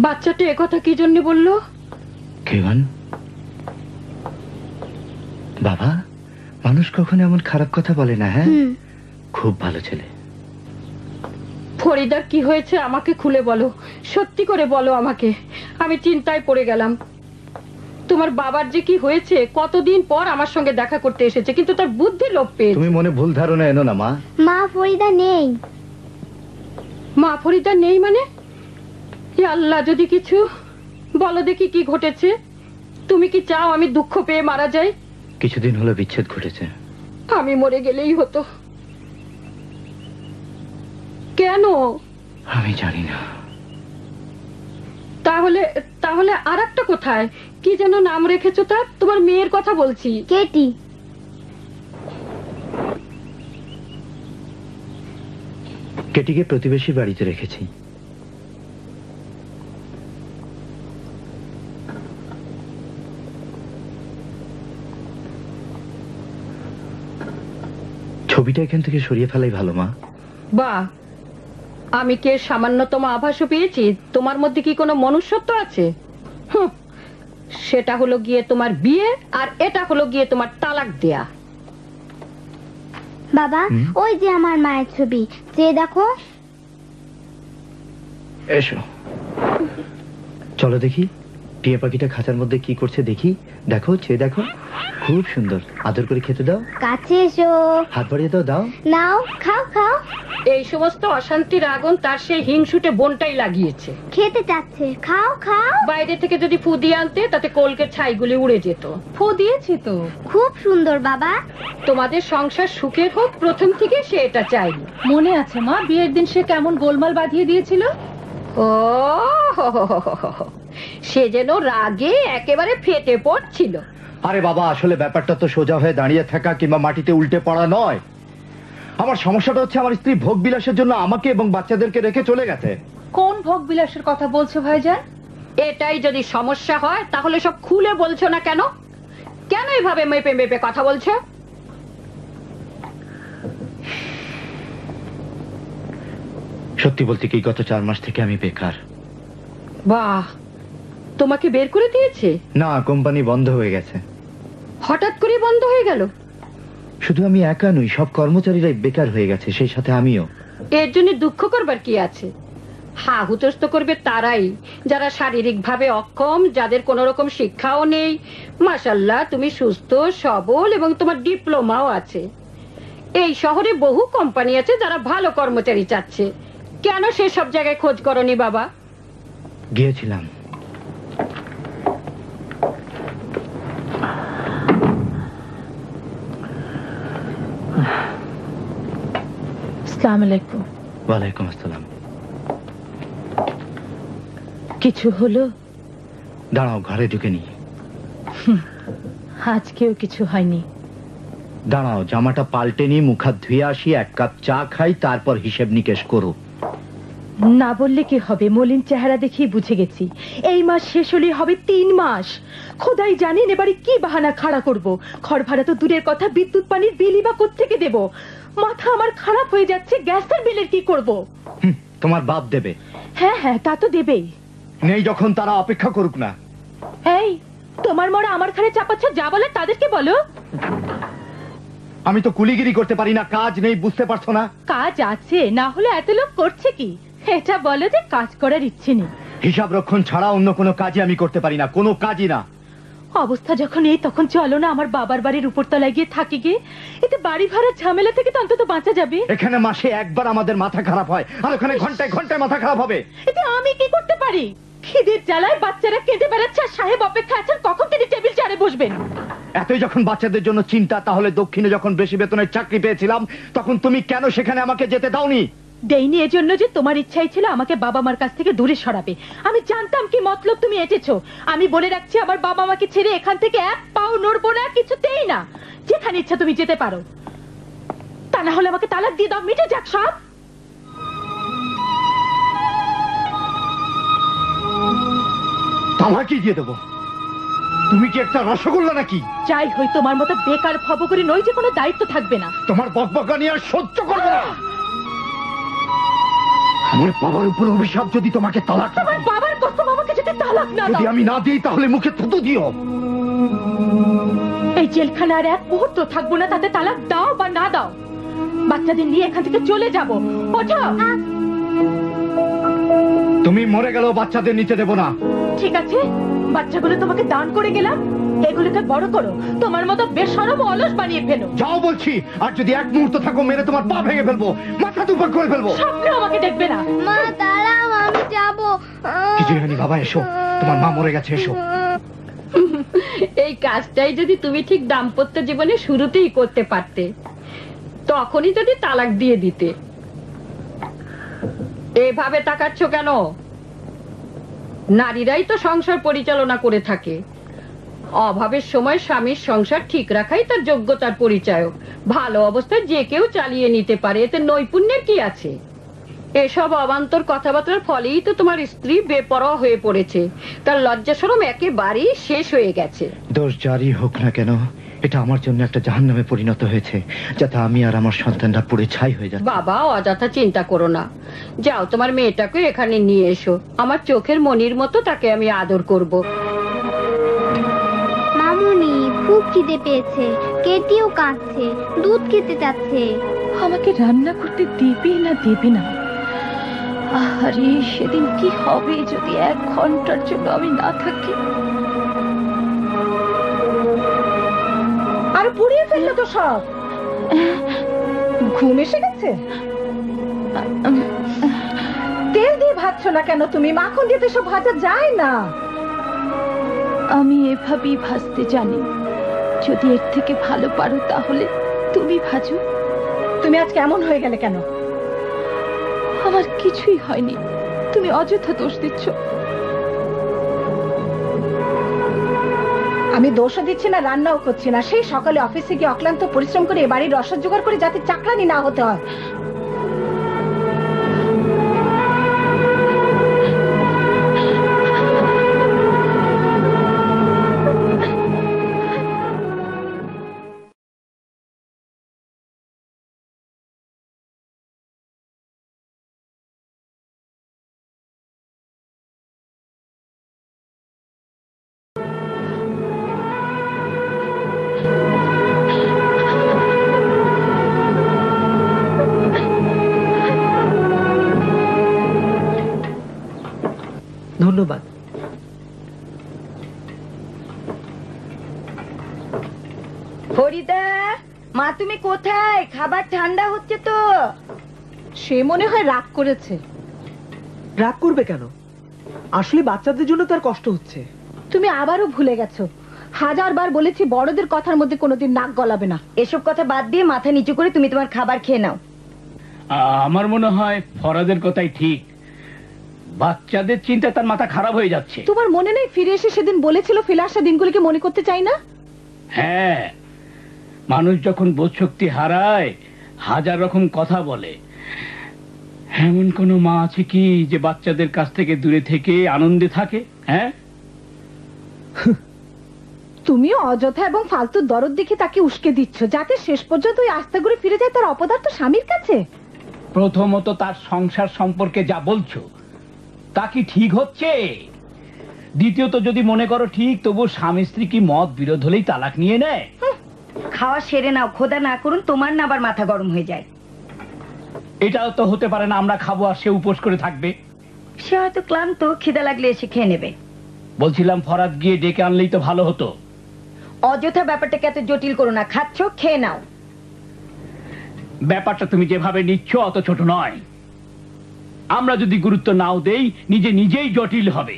বাচ্চাটা একথা কি জন্য বললো? কেমন বাবা, মানুষ কখনো এমন খারাপ কথা বলে না। হ্যাঁ, খুব ভালো ছেলে। ফরিদার কি হয়েছে আমাকে খুলে বলো, সত্যি করে বলো আমাকে, আমি চিন্তায় পড়ে গেলাম। তোমার বাবার যে কি হয়েছে, কতদিন পর আমার সঙ্গে দেখা করতে এসেছে, কিন্তু তার বুদ্ধি লোপ পেয়েছে। তুমি মনে ভুল ধারণা এনো না মা। মা, ফরিদা নেই। মা ফরিদা নেই মানে? এ আল্লাহ, যদি কিছু বলো দেখি কি ঘটেছে। তুমি কি চাও আমি দুঃখ পেয়ে মারা যাই? কিছুদিন হলো বিচ্ছেদ ঘটেছে। আমি মরে গেলেই হতো। কেন? আমি জানি না। তাহলে তাহলে আর একটা কোথায় কি যেন নাম রেখেছো তার? তোমার মেয়ের কথা বলছি। কেটি। কেটিকে প্রতিবেশীর বাড়িতে রেখেছি। ছবিটা এখান থেকে সরিয়ে ফেলাই ভালো মা। বাহ, আমি কি এর সামান্যতম আভাসও পেয়েছি? তোমার মধ্যে কি কোনো মনুষ্যত্ব আছে? হুঁ, সেটা হলো গিয়ে তোমার বিয়ে, আর এটা হলো গিয়ে তোমার তালাক দেয়া। বাবা, ওই যে আমার মায়ের ছবি, যে দেখো। এসো, চলো দেখি টিয়া পাখিটা খাঁচার মধ্যে কি করছে দেখি। দেখো, চেয়ে দেখো, খুব সুন্দর। আদর করে খেতে দাও। কাছে এসো। হাত বাড়িয়ে দাও। দাও, নাও, খাও খাও। এই সমস্ত অশান্তির আগুন তার সেই হিংসুটে বোনটাই লাগিয়েছে। খেতে চাচ্ছে, খাও খাও। বাইরে থেকে যদি ফু দিয়ে আনতে, তাতে কলকে ছাইগুলি উড়ে যেত। ফু দিয়েছি তো। খুব সুন্দর বাবা। তোমাদের সংসার সুখের হোক, প্রথম থেকে সে এটা চাই। মনে আছে মা, বিয়ের দিন সে কেমন গোলমাল বাঁধিয়ে দিয়েছিল? ও সে যেন রাগে একেবারে ফেটে পড়ছিল। আরে বাবা, আসলে ব্যাপারটা তো সোজা হয়ে দাঁড়িয়ে থাকা কিংবা মাটিতে উল্টে পড়া নয়। আমার সমস্যাটা হচ্ছে আমার স্ত্রী ভোগ বিলাসের জন্য আমাকে এবং বাচ্চাদেরকে রেখে চলে গেছে। কোন ভোগ বিলাসের কথা বলছো ভাইজান? এটাই যদি সমস্যা হয় তাহলে সব খুলে বলছো না কেন? কেন এভাবে মেপে মেপে কথা বলছো? সত্যি বলতে কি, গত 4 মাস থেকে আমি বেকার। বাহ, তোমাকে বের করে দিয়েছে? না, কোম্পানি বন্ধ হয়ে গেছে। হঠাৎ করে বন্ধ হয়ে গেল? শুধু আমি একা নই, সব কর্মচারীরাই বেকার হয়ে গেছে, সেই সাথে আমিও। এর জন্য দুঃখ করবার কি আছে? হা হুতস্থ করবে তারাই যারা শারীরিক ভাবে অক্ষম, যাদের কোন রকম শিক্ষাও নেই। মাশাআল্লাহ, তুমি সুস্থ সবল এবং তোমার ডিপ্লোমাও আছে। এই শহরে বহু কোম্পানি আছে যারা ভালো কর্মচারী চাচ্ছে। কেন সে সব জায়গায় খোঁজ করনি বাবা? গিয়েছিলাম। আসসালামু আলাইকুম। ওয়ালাইকুম আসসালাম। কিছু হলো? দাঁড়াও, ঘরে ঢুকে নি। আজকেও কিছু হয়নি। দাঁড়াও, জামাটা পাল্টে নি, মুখ হাত ধুয়ে আসি, 1 কাপ চা খাই, তারপর হিসেব নিকেশ করো। না বললে কি হবে, মলিন চেহারা দেখেই বুঝে গেছি। এই মাস শেষ হলে হবে 3 মাস। খোদাই জানেন এবারে কি বাহানা খাড়া করব। ঘর ভাড়া তো দূরের কথা, বিদ্যুৎ পানির বিলই বা কোত্থেকে দেব? মাথা আমার খারাপ হয়ে যাচ্ছে, গ্যাসের বিলের কি করব? তোমার বাপ দেবে। হ্যাঁ হ্যাঁ, তা তো দেবেই। নেই যখন তারা অপেক্ষা করুক না। এই, তোমার মরা আমার ঘরে চাপাচ্ছ, যা বলে তাদেরকে বলো। আমি তো কুলিগিরি করতে পারি না, কাজ নেই, বুঝতে পারছো না? কাজ আছে, না হলে এত লোক করছে কি? এটা বলো যে কাজ করার ইচ্ছে নেই। হিসাব রক্ষণ ছাড়া অন্য কোনো কাজই আমি করতে পারি না, কোনো কাজই না। অবস্থা যখন এই, তখন চলো না আমার বাবার বাড়ির উপরতলায় গিয়ে থাকি গে। এতে বাড়ি ভাড়ার ঝামেলা থেকে তো অন্তত বাঁচা যাবে। এখানে মাসে একবার আমাদের মাথা খারাপ হয়, আর ওখানে ঘন্টায় ঘন্টায় মাথা খারাপ হবে। এতে আমি কি করতে পারি? খিদের জ্বালায় বাচ্চারা কেঁদে বেড়াচ্ছে, আর সাহেব অপেক্ষা আছেন কখন তিনি টেবিল চেয়ারে বসবেন। এতই যখন বাচ্চাদের জন্য চিন্তা, তাহলে দক্ষিণে যখন বেশি বেতনের চাকরি পেয়েছিলাম, তখন তুমি কেন সেখানে আমাকে যেতে দাওনি? দেইনি এজন্য যে তোমার ইচ্ছাই ছিল আমাকে বাবা মার কাছ থেকে দূরে সরাবে। আমি জানতাম কি মতলব তুমি এঁটেছো। আমি বলে রাখছি, আমার বাবা মাকে ছেড়ে এখান থেকে 1 পাও নড়বো না, কিছুতেই না। যেখানে ইচ্ছা তুমি যেতে পারো, তা না হলে আমাকে তালাক দিয়ে দাও, মিটে যাক সব। তালাকই দিয়ে দেবো? তুমি কি একটা রসগোল্লা নাকি? যাই হই, তোমার মতো বেকার ভব করে নই যে কোনো দায়িত্ব থাকবে না। তোমার বকবকানি আর সহ্য করবো না। আমার বাবার উপর অভিশাপ, যদি তোমাকে তালাক। তোমার বাবার কসম, আমাকে যদি তালাক না দাও। যদি আমি না দিই তাহলে মুখে থুতু দিও। এই জেলখানা আর 1 মুহূর্ত থাকবো না, তাতে তালাক দাও বা না দাও। বাচ্চাদের নিয়ে এখান থেকে চলে যাবো। ওঠো। তুমি মরে গেলেও বাচ্চাদের নিতে দেবো না। ঠিক আছে, বাচ্চাগুলো তোমাকে দান করে গেলাম, এগুলোকে বড় করো, তোমার মতো বেশরম অলস বানিয়ে ফেলো। যাও বলছি, আর যদি এক মুহূর্ত থাকো মেরে তোমার পা ভেঙে ফেলবো, মাথা দুপাক করে ফেলবো। স্বপ্নে আমাকে দেখবে না। মা দাঁড়াও, আমি যাবো। কিছু জানি বাবা, এসো, তোমার মা মরে গেছে, এসো। এই কাজটাই যদি তুমি ঠিক দাম্পত্য জীবনে শুরুতেই করতে পারতে, তখনই যদি তালাক দিয়ে দিতে। এভাবে তাকাচ্ছ কেন? নারীরাই তো সংসার পরিচালনা করে থাকে। অভাবের সময় স্বামীর সংসার ঠিক রাখাই তার যোগ্যতার পরিচয়। ভালো অবস্থায় যে কেউ চালিয়ে নিতে পারে, এতে নৈপুণ্যের কি আছে? এসব অবান্তর কথাবার্তার ফলেই তো তোমার স্ত্রী বেপরোয়া হয়ে পড়েছে। তার লজ্জা শরম একেবারেই শেষ হয়ে গেছে। দোষ জারি হোক না কেন, এটা আমার জন্য একটা জাহান্নামে পরিণত হয়েছে, যাতে আমি আর আমার সন্তানরা পুড়ে ছাই হয়ে যায়। বাবা, অযথা চিন্তা করো না। যাও, তোমার মেয়েটাকে এখানে নিয়ে এসো। আমার চোখের মনির মতো তাকে আমি আদর করব। মামুনি খুব খিদে পেয়েছে, কেটিও কাঁদছে, দুধ খেতে চাচ্ছে। আমাকে রান্না করতে দেবে না দেবে না? আরে সেদিন কি হবে যদি 1 ঘন্টার জন্য আমি না থাকি? আর পুড়িয়ে ফেললো তো সব। ঘুম এসে গেছে? তেল দিয়ে ভাজছো না কেন তুমি? মাখন দিয়ে তো সব ভাজা যায় না। আমি এভাবেই ভাজতে জানি, যদি এর থেকে ভালো পারো তাহলে তুমি ভাজো। তুমি আজ কেমন হয়ে গেলে কেন? আমার কিছুই হয়নি, তুমি অযথা দোষ দিচ্ছ। আমি দোষও দিচ্ছি না, রান্নাও করছি না। সেই সকালে অফিসে গিয়ে অক্লান্ত পরিশ্রম করে বাড়ির রসদ জোগাড় করে যাতে চাকরানি না হতে হয়। ধন্যবাদ। ফরিদা, মা তুমি কোথায়? খাবার ঠান্ডা হচ্ছে তো। সে মনে হয় রাগ করেছে। রাগ করবে কেন? আসলে বাচ্চাদের জন্য তার কষ্ট হচ্ছে। তুমি আবারও ভুলে গেছো, 1000 বার বলেছি বড়দের কথার মধ্যে কোনোদিন নাক গলাবে না। এসব কথা বাদ দিয়ে মাথা নিচু করে তুমি তোমার খাবার খেয়ে নাও। আমার মনে হয় ফরাদের কথাই ঠিক। বাচ্চাদের চিন্তা তার মাথা খারাপ হয়ে যাচ্ছে। তোমার মনে নেই ফিরে এসে সেদিন বলেছিল ফেলে আসা দিনগুলিকে মনে করতে চাই না? হ্যাঁ, মানুষ যখন বোধ শক্তি হারায় 1000 রকম কথা বলে। এমন কোন মা আছে কি যে বাচ্চাদের কাছ থেকে দূরে থেকে আনন্দে থাকে? হ্যাঁ, তুমিও অযথা এবং ফালতু দরদ দেখে তাকে উস্কে দিচ্ছ, যাতে শেষ পর্যন্ত ওই আস্থা করে ফিরে যায় তার অপদার্থ স্বামীর কাছে। প্রথমত তার সংসার সম্পর্কে যা বলছো তা কি ঠিক হচ্ছে? দ্বিতীয়ত যদি মনে করো ঠিক, তবু স্বামী স্ত্রী কি মত বিরোধ হলেই তালাক নিয়ে নেয়? খাওয়া সেরে নাও, খোদা না করুন তোমার না আবার মাথা গরম হয়ে যায়। এটাও তো হতে পারে না আমরা খাবো আর সে উপোস করে থাকবে। সে হয়তো ক্লান্ত, খিদা লাগলে এসে খেয়ে নেবে। বলছিলাম ফরাদ গিয়ে ডেকে আনলেই তো ভালো হতো। অযথা ব্যাপারটাকে এত জটিল করো না। খাচ্ছ, খেয়ে নাও। ব্যাপারটা তুমি যেভাবে নিচ্ছ অত ছোট নয়। আমরা যদি গুরুত্ব নাও দেই নিজে নিজেই জটিল হবে।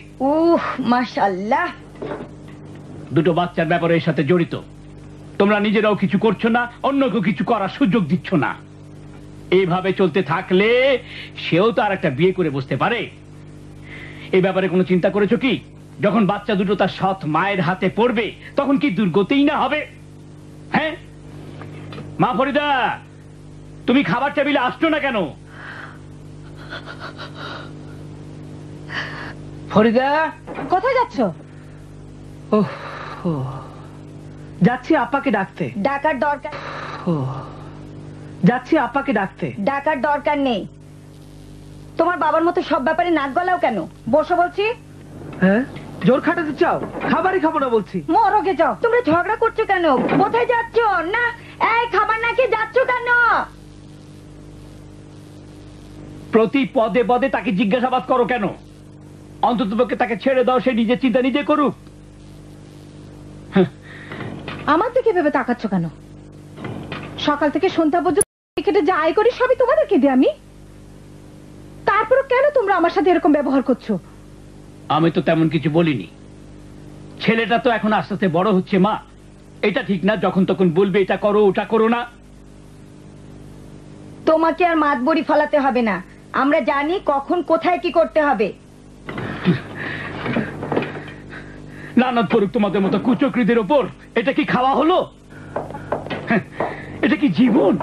মাশাআল্লাহ। দুটো বাচ্চার ব্যাপারে এর সাথে জড়িত। তোমরা নিজেরাও কিছু করছো না, অন্যকেও কিছু করার সুযোগ দিচ্ছ না। এইভাবে চলতে থাকলে সেও তো আর একটা বিয়ে করে বসতে পারে। এই ব্যাপারে কোনো চিন্তা করেছো কি? যখন বাচ্চা দুটো তার সৎ মায়ের হাতে পড়বে তখন কি দুর্গতিই না হবে? হ্যাঁ মা ফরিদা, তুমি খাবার টেবিলে আসছো না কেন? ফরিদা, কোথায় যাচ্ছ? যাচ্ছি আপাকে ডাকতে। ডাকার দরকার, যাচ্ছি আপাকে ডাকতে। ডাকার দরকার নেই। তোমার বাবার মতো সব ব্যাপারে নাক গলাও কেন? বসো বলছি। হ্যাঁ, জোর খাটাতে চাও? খাবারই খাবো না বলছি। মরগে যাও। তোমরা ঝগড়া করছো কেন? কোথায় যাচ্ছ? না, এই খাবার না খেয়ে যাচ্ছ কেন? প্রতি পদে পদে তাকে জিজ্ঞাসাবাদ করো কেন? অন্ততপক্ষে তাকে ছেড়ে দাও, সে নিজের চিন্তা নিজে করুক। আমার দিকে ভেবে তাকাচ্ছ কেন? সকাল থেকে সন্ধ্যা পর্যন্ত ক্রিকেটে যা আয় করি সবই তোমাদেরকে দিই আমি। তারপরে কেন তোমরা আমার সাথে এরকম ব্যবহার করছো? আমি তো তেমন কিছু বলিনি। ছেলেটা তো এখন আস্তে আস্তে বড় হচ্ছে মা, এটা ঠিক না যখন তখন বলবে এটা করো ওটা করো না। তোমাকে আর মাতবরি ফলাতে হবে না, আমরা জানি কখন কোথায় কি করতে হবে। লানত পড়ুক তোমাদের মতো কুচক্রীদের ওপর। এটা কি খাওয়া হলো? এটা কি জীবন?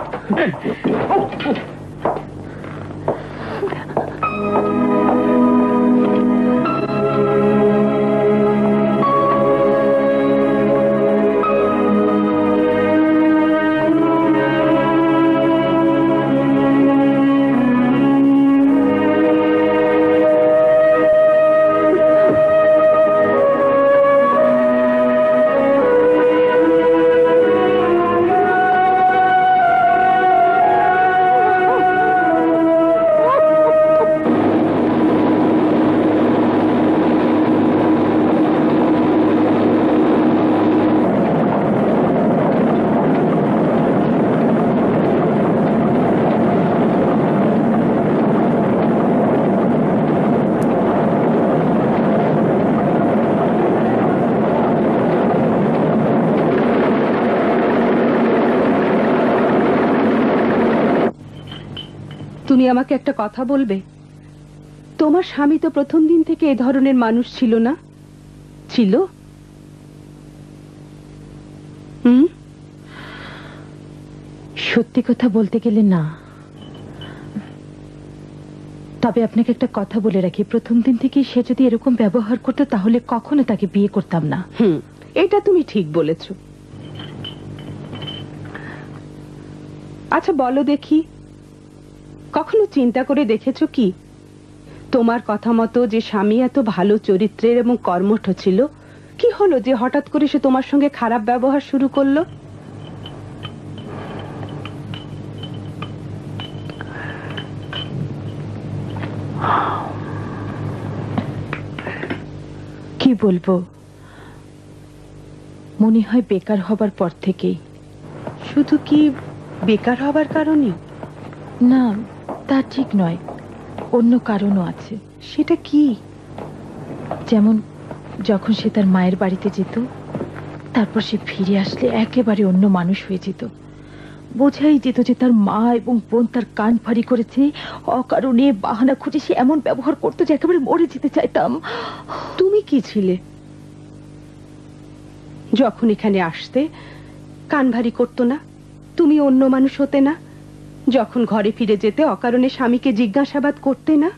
তুমি আমাকে একটা কথা বলবে? তোমার স্বামী তো প্রথম দিন থেকে এ ধরনের মানুষ ছিল না, ছিল? সত্যি কথা বলতে গেলে না, তবে আপনাকে একটা কথা বলে রাখি, প্রথম দিন থেকে সে যদি এরকম ব্যবহার করতো তাহলে কখনো তাকে বিয়ে করতাম না। এটা তুমি ঠিক বলেছ। আচ্ছা বলো দেখি, কখনো চিন্তা করে দেখেছো কি তোমার কথা মতো যে স্বামী এত ভালো চরিত্রের এবং কর্মঠ ছিল, কি হলো যে হঠাৎ করে সে তোমার সঙ্গে খারাপ ব্যবহার শুরু করলো? কি বলবো, মনে হয় বেকার হবার পর থেকেই। শুধু কি বেকার হবার কারণে? না, তা ঠিক নয়, অন্য কারণও আছে। সেটা কি? যেমন যখন সে তার মায়ের বাড়িতে যেত, তারপর সে ফিরে আসলে একেবারে অন্য মানুষ হয়ে যেত। বোঝাই যেত যে তার মা এবং বোন তার কান ফাড়ি করেছে, অকারণে বাহানা খুঁজে সে এমন ব্যবহার করতো যে একেবারে মরে যেতে চাইতাম। তুমি কি ছিলে? যখন এখানে আসতে কান ভারী করতো না? তুমি অন্য মানুষ হতে না? যখন ঘরে ফিরে যেতে অকারণে স্বামীকে জিজ্ঞাসাবাদ করতে না?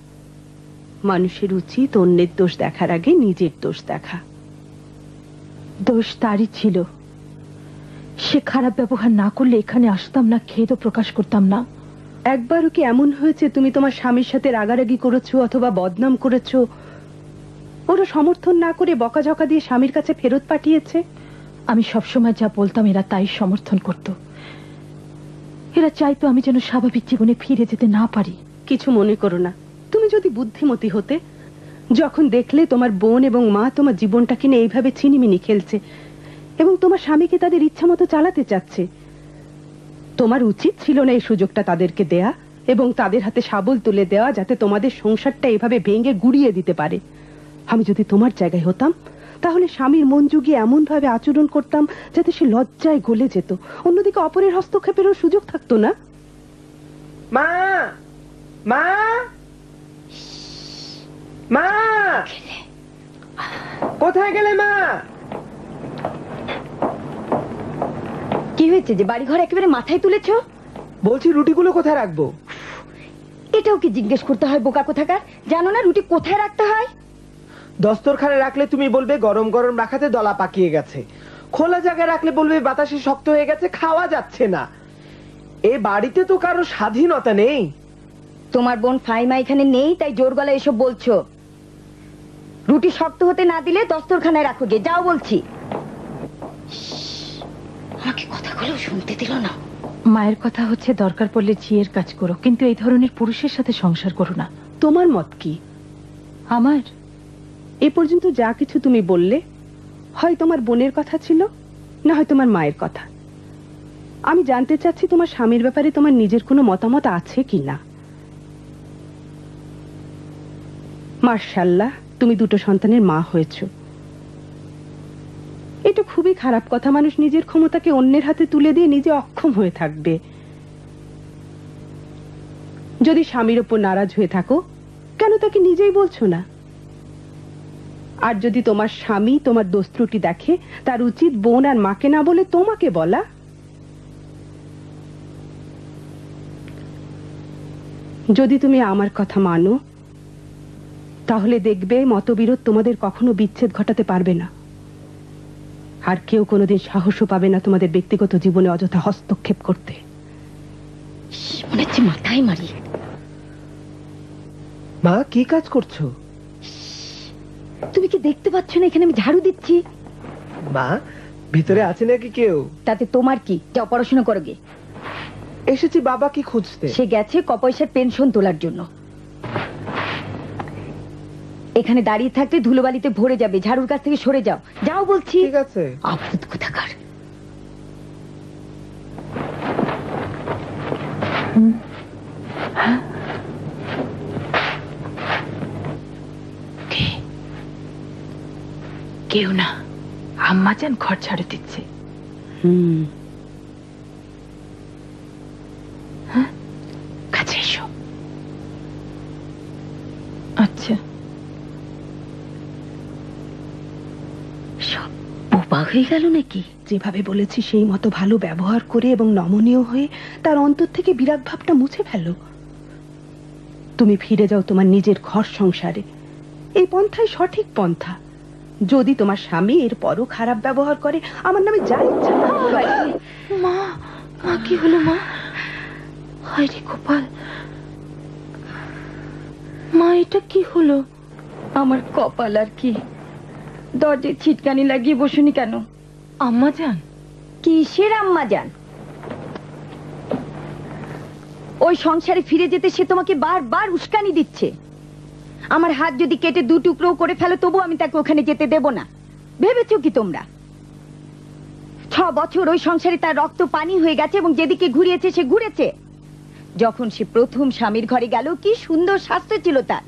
মানুষের উচিত অন্যের দোষ দেখার আগে নিজের দোষ দেখা। দোষ তারই ছিল, সে খারাপ ব্যবহার না করলে এখানে আসতাম না, খেদও প্রকাশ করতাম না। একবারও কি এমন হয়েছে তুমি তোমার স্বামীর সাথে রাগারাগি করেছো অথবা বদনাম করেছো, ওরা সমর্থন না করে বকাঝকা দিয়ে স্বামীর কাছে ফেরত পাঠিয়েছে? আমি সবসময় যা বলতাম এরা তাই সমর্থন করত। এরা চাইতো আমি যেন স্বাভাবিক জীবনে ফিরে যেতে না পারি। কিছু মনে করো না, তুমি যদি বুদ্ধিমতী হতে, যখন দেখলে তোমার বোন এবং মা তোমার জীবনটা কিনে এইভাবে ছিনিমিনি খেলছে এবং তোমার স্বামীকে তাদের ইচ্ছা মতো চালাতে চাচ্ছে, তোমার উচিত ছিল না এই সুযোগটা তাদেরকে দেয়া এবং তাদের হাতে শাবল তুলে দেওয়া, যাতে তোমাদের সংসারটা এভাবে ভেঙে গুড়িয়ে দিতে পারে। আমি যদি তোমার জায়গায় হতাম তাহলে স্বামীর মন জুগিয়ে এমন ভাবে আচরণ করতাম যাতে সে লজ্জায় গলে যেত, অন্যদিকে অপরের হস্তক্ষেপেরও সুযোগ থাকতো না। মা, মা, মা, কোথায় গেলে মা? কি হয়েছে যে বাড়িঘর একেবারে মাথায় তুলেছ? বলছি রুটিগুলো কোথায় রাখবো? এটাও কি জিজ্ঞেস করতে হয় বোকা কোথাকার? জানো না রুটি কোথায় রাখতে হয়? দস্তরখানে রাখলে তুমি বলবে গরম গরম রাখাতে দলা পাকিয়ে গেছে, খোলা জায়গায় রাখলে বলবে বাতাসে শক্ত হয়ে গেছে, খাওয়া যাচ্ছে না। এ বাড়িতে তো কারো স্বাধীনতা নেই। তোমার বোন ফাইমা এখানে নেই তাই জোর গলায় এসব বলছো। রুটি শক্ত হতে না দিলে দস্তরখানায় রাখো গে, যাও বলছি। আমাকে কথাগুলো শুনতে দিল না। মায়ের কথা হচ্ছে দরকার পড়লে ঝিয়ের কাজ করো, কিন্তু এই ধরনের পুরুষের সাথে সংসার করো না। তোমার মত কি? আমার এ পর্যন্ত যা কিছু তুমি বললে হয় তোমার বোনের কথা ছিল, না হয় তোমার মায়ের কথা। আমি জানতে চাচ্ছি তোমার স্বামীর ব্যাপারে তোমার নিজের কোনো মতামত আছে কিনা। মাশাআল্লাহ, তুমি দুটো সন্তানের মা হয়েছো। এটা খুবই খারাপ কথা, মানুষ নিজের ক্ষমতাকে অন্যের হাতে তুলে দিয়ে নিজে অক্ষম হয়ে থাকবে। যদি স্বামীর ওপর নারাজ হয়ে থাকো, কেন তাকে নিজেই বলছো না? আর যদি তোমার স্বামী তোমার দোষ ত্রুটি দেখে, তার উচিত বোন আর মাকে না বলে তোমাকে বলা। যদি তুমি আমার কথা মানো, তাহলে দেখবে মতবিরোধ তোমাদের কখনো বিচ্ছেদ ঘটাতে পারবে না, আর কেউ কোনোদিন সাহসও পাবে না তোমাদের ব্যক্তিগত জীবনে অযথা হস্তক্ষেপ করতে। মনে হচ্ছে মাথায় মারি। মা, কি কাজ করছো? তুমি কি দেখতে পাচ্ছ না এখানে আমি ঝাড়ু দিচ্ছি? মা, ভিতরে আছে নাকি কেউ? তাতে তোমার কি? যাও পড়াশোনা করো গে। এসেছি বাবা কি খুঁজতে। সে গেছে কপয়সার পেনশন তোলার জন্য। এখানে দাঁড়িয়ে থাকতে ধুলোবালিতে ভরে যাবে, ঝাড়ুর কাছ থেকে সরে যাও। যাও বলছি। ঠিক আছে। অদ্ভুত কোথাকার। কেউ না, আম্মা যান ঘর ঝাড়ু দিচ্ছে। কাছে এসো। আচ্ছা, সব বোবা হয়ে গেল নাকি? যেভাবে বলেছি সেই মতো ভালো ব্যবহার করে এবং নমনীয় হয়ে তার অন্তর থেকে বিরাগ ভাবটা মুছে ফেলো। তুমি ফিরে যাও তোমার নিজের ঘর সংসারে। এই পন্থাই সঠিক পন্থা। যদি তোমার স্বামী এর পরও খারাপ ব্যবহার করে, আমার নামে যা ইচ্ছা মা, মা কি হলো মা? হায় রে গোপাল, মা এটা কি হলো? আমার কপাল আর কি। দরজায় ছিটকানি লাগিয়ে বসুনি কেন? আম্মা যান? কিসের আম্মা যান? ওই সংসারে ফিরে যেতে সে তোমাকে বারবার উস্কানি দিচ্ছে। আমার হাত যদি কেটে দু টুকরো করে ফেলো, তবু আমি তাকে ওখানে যেতে দেব না। ভেবেছো কি তোমরা? 6 বছর ওই সংসারে তার রক্ত পানি হয়ে গেছে এবং যেদিকে ঘুরিয়েছে সে ঘুরেছে। যখন সে প্রথম স্বামীর ঘরে গেল, কি সুন্দর স্বাস্থ্য ছিল তার,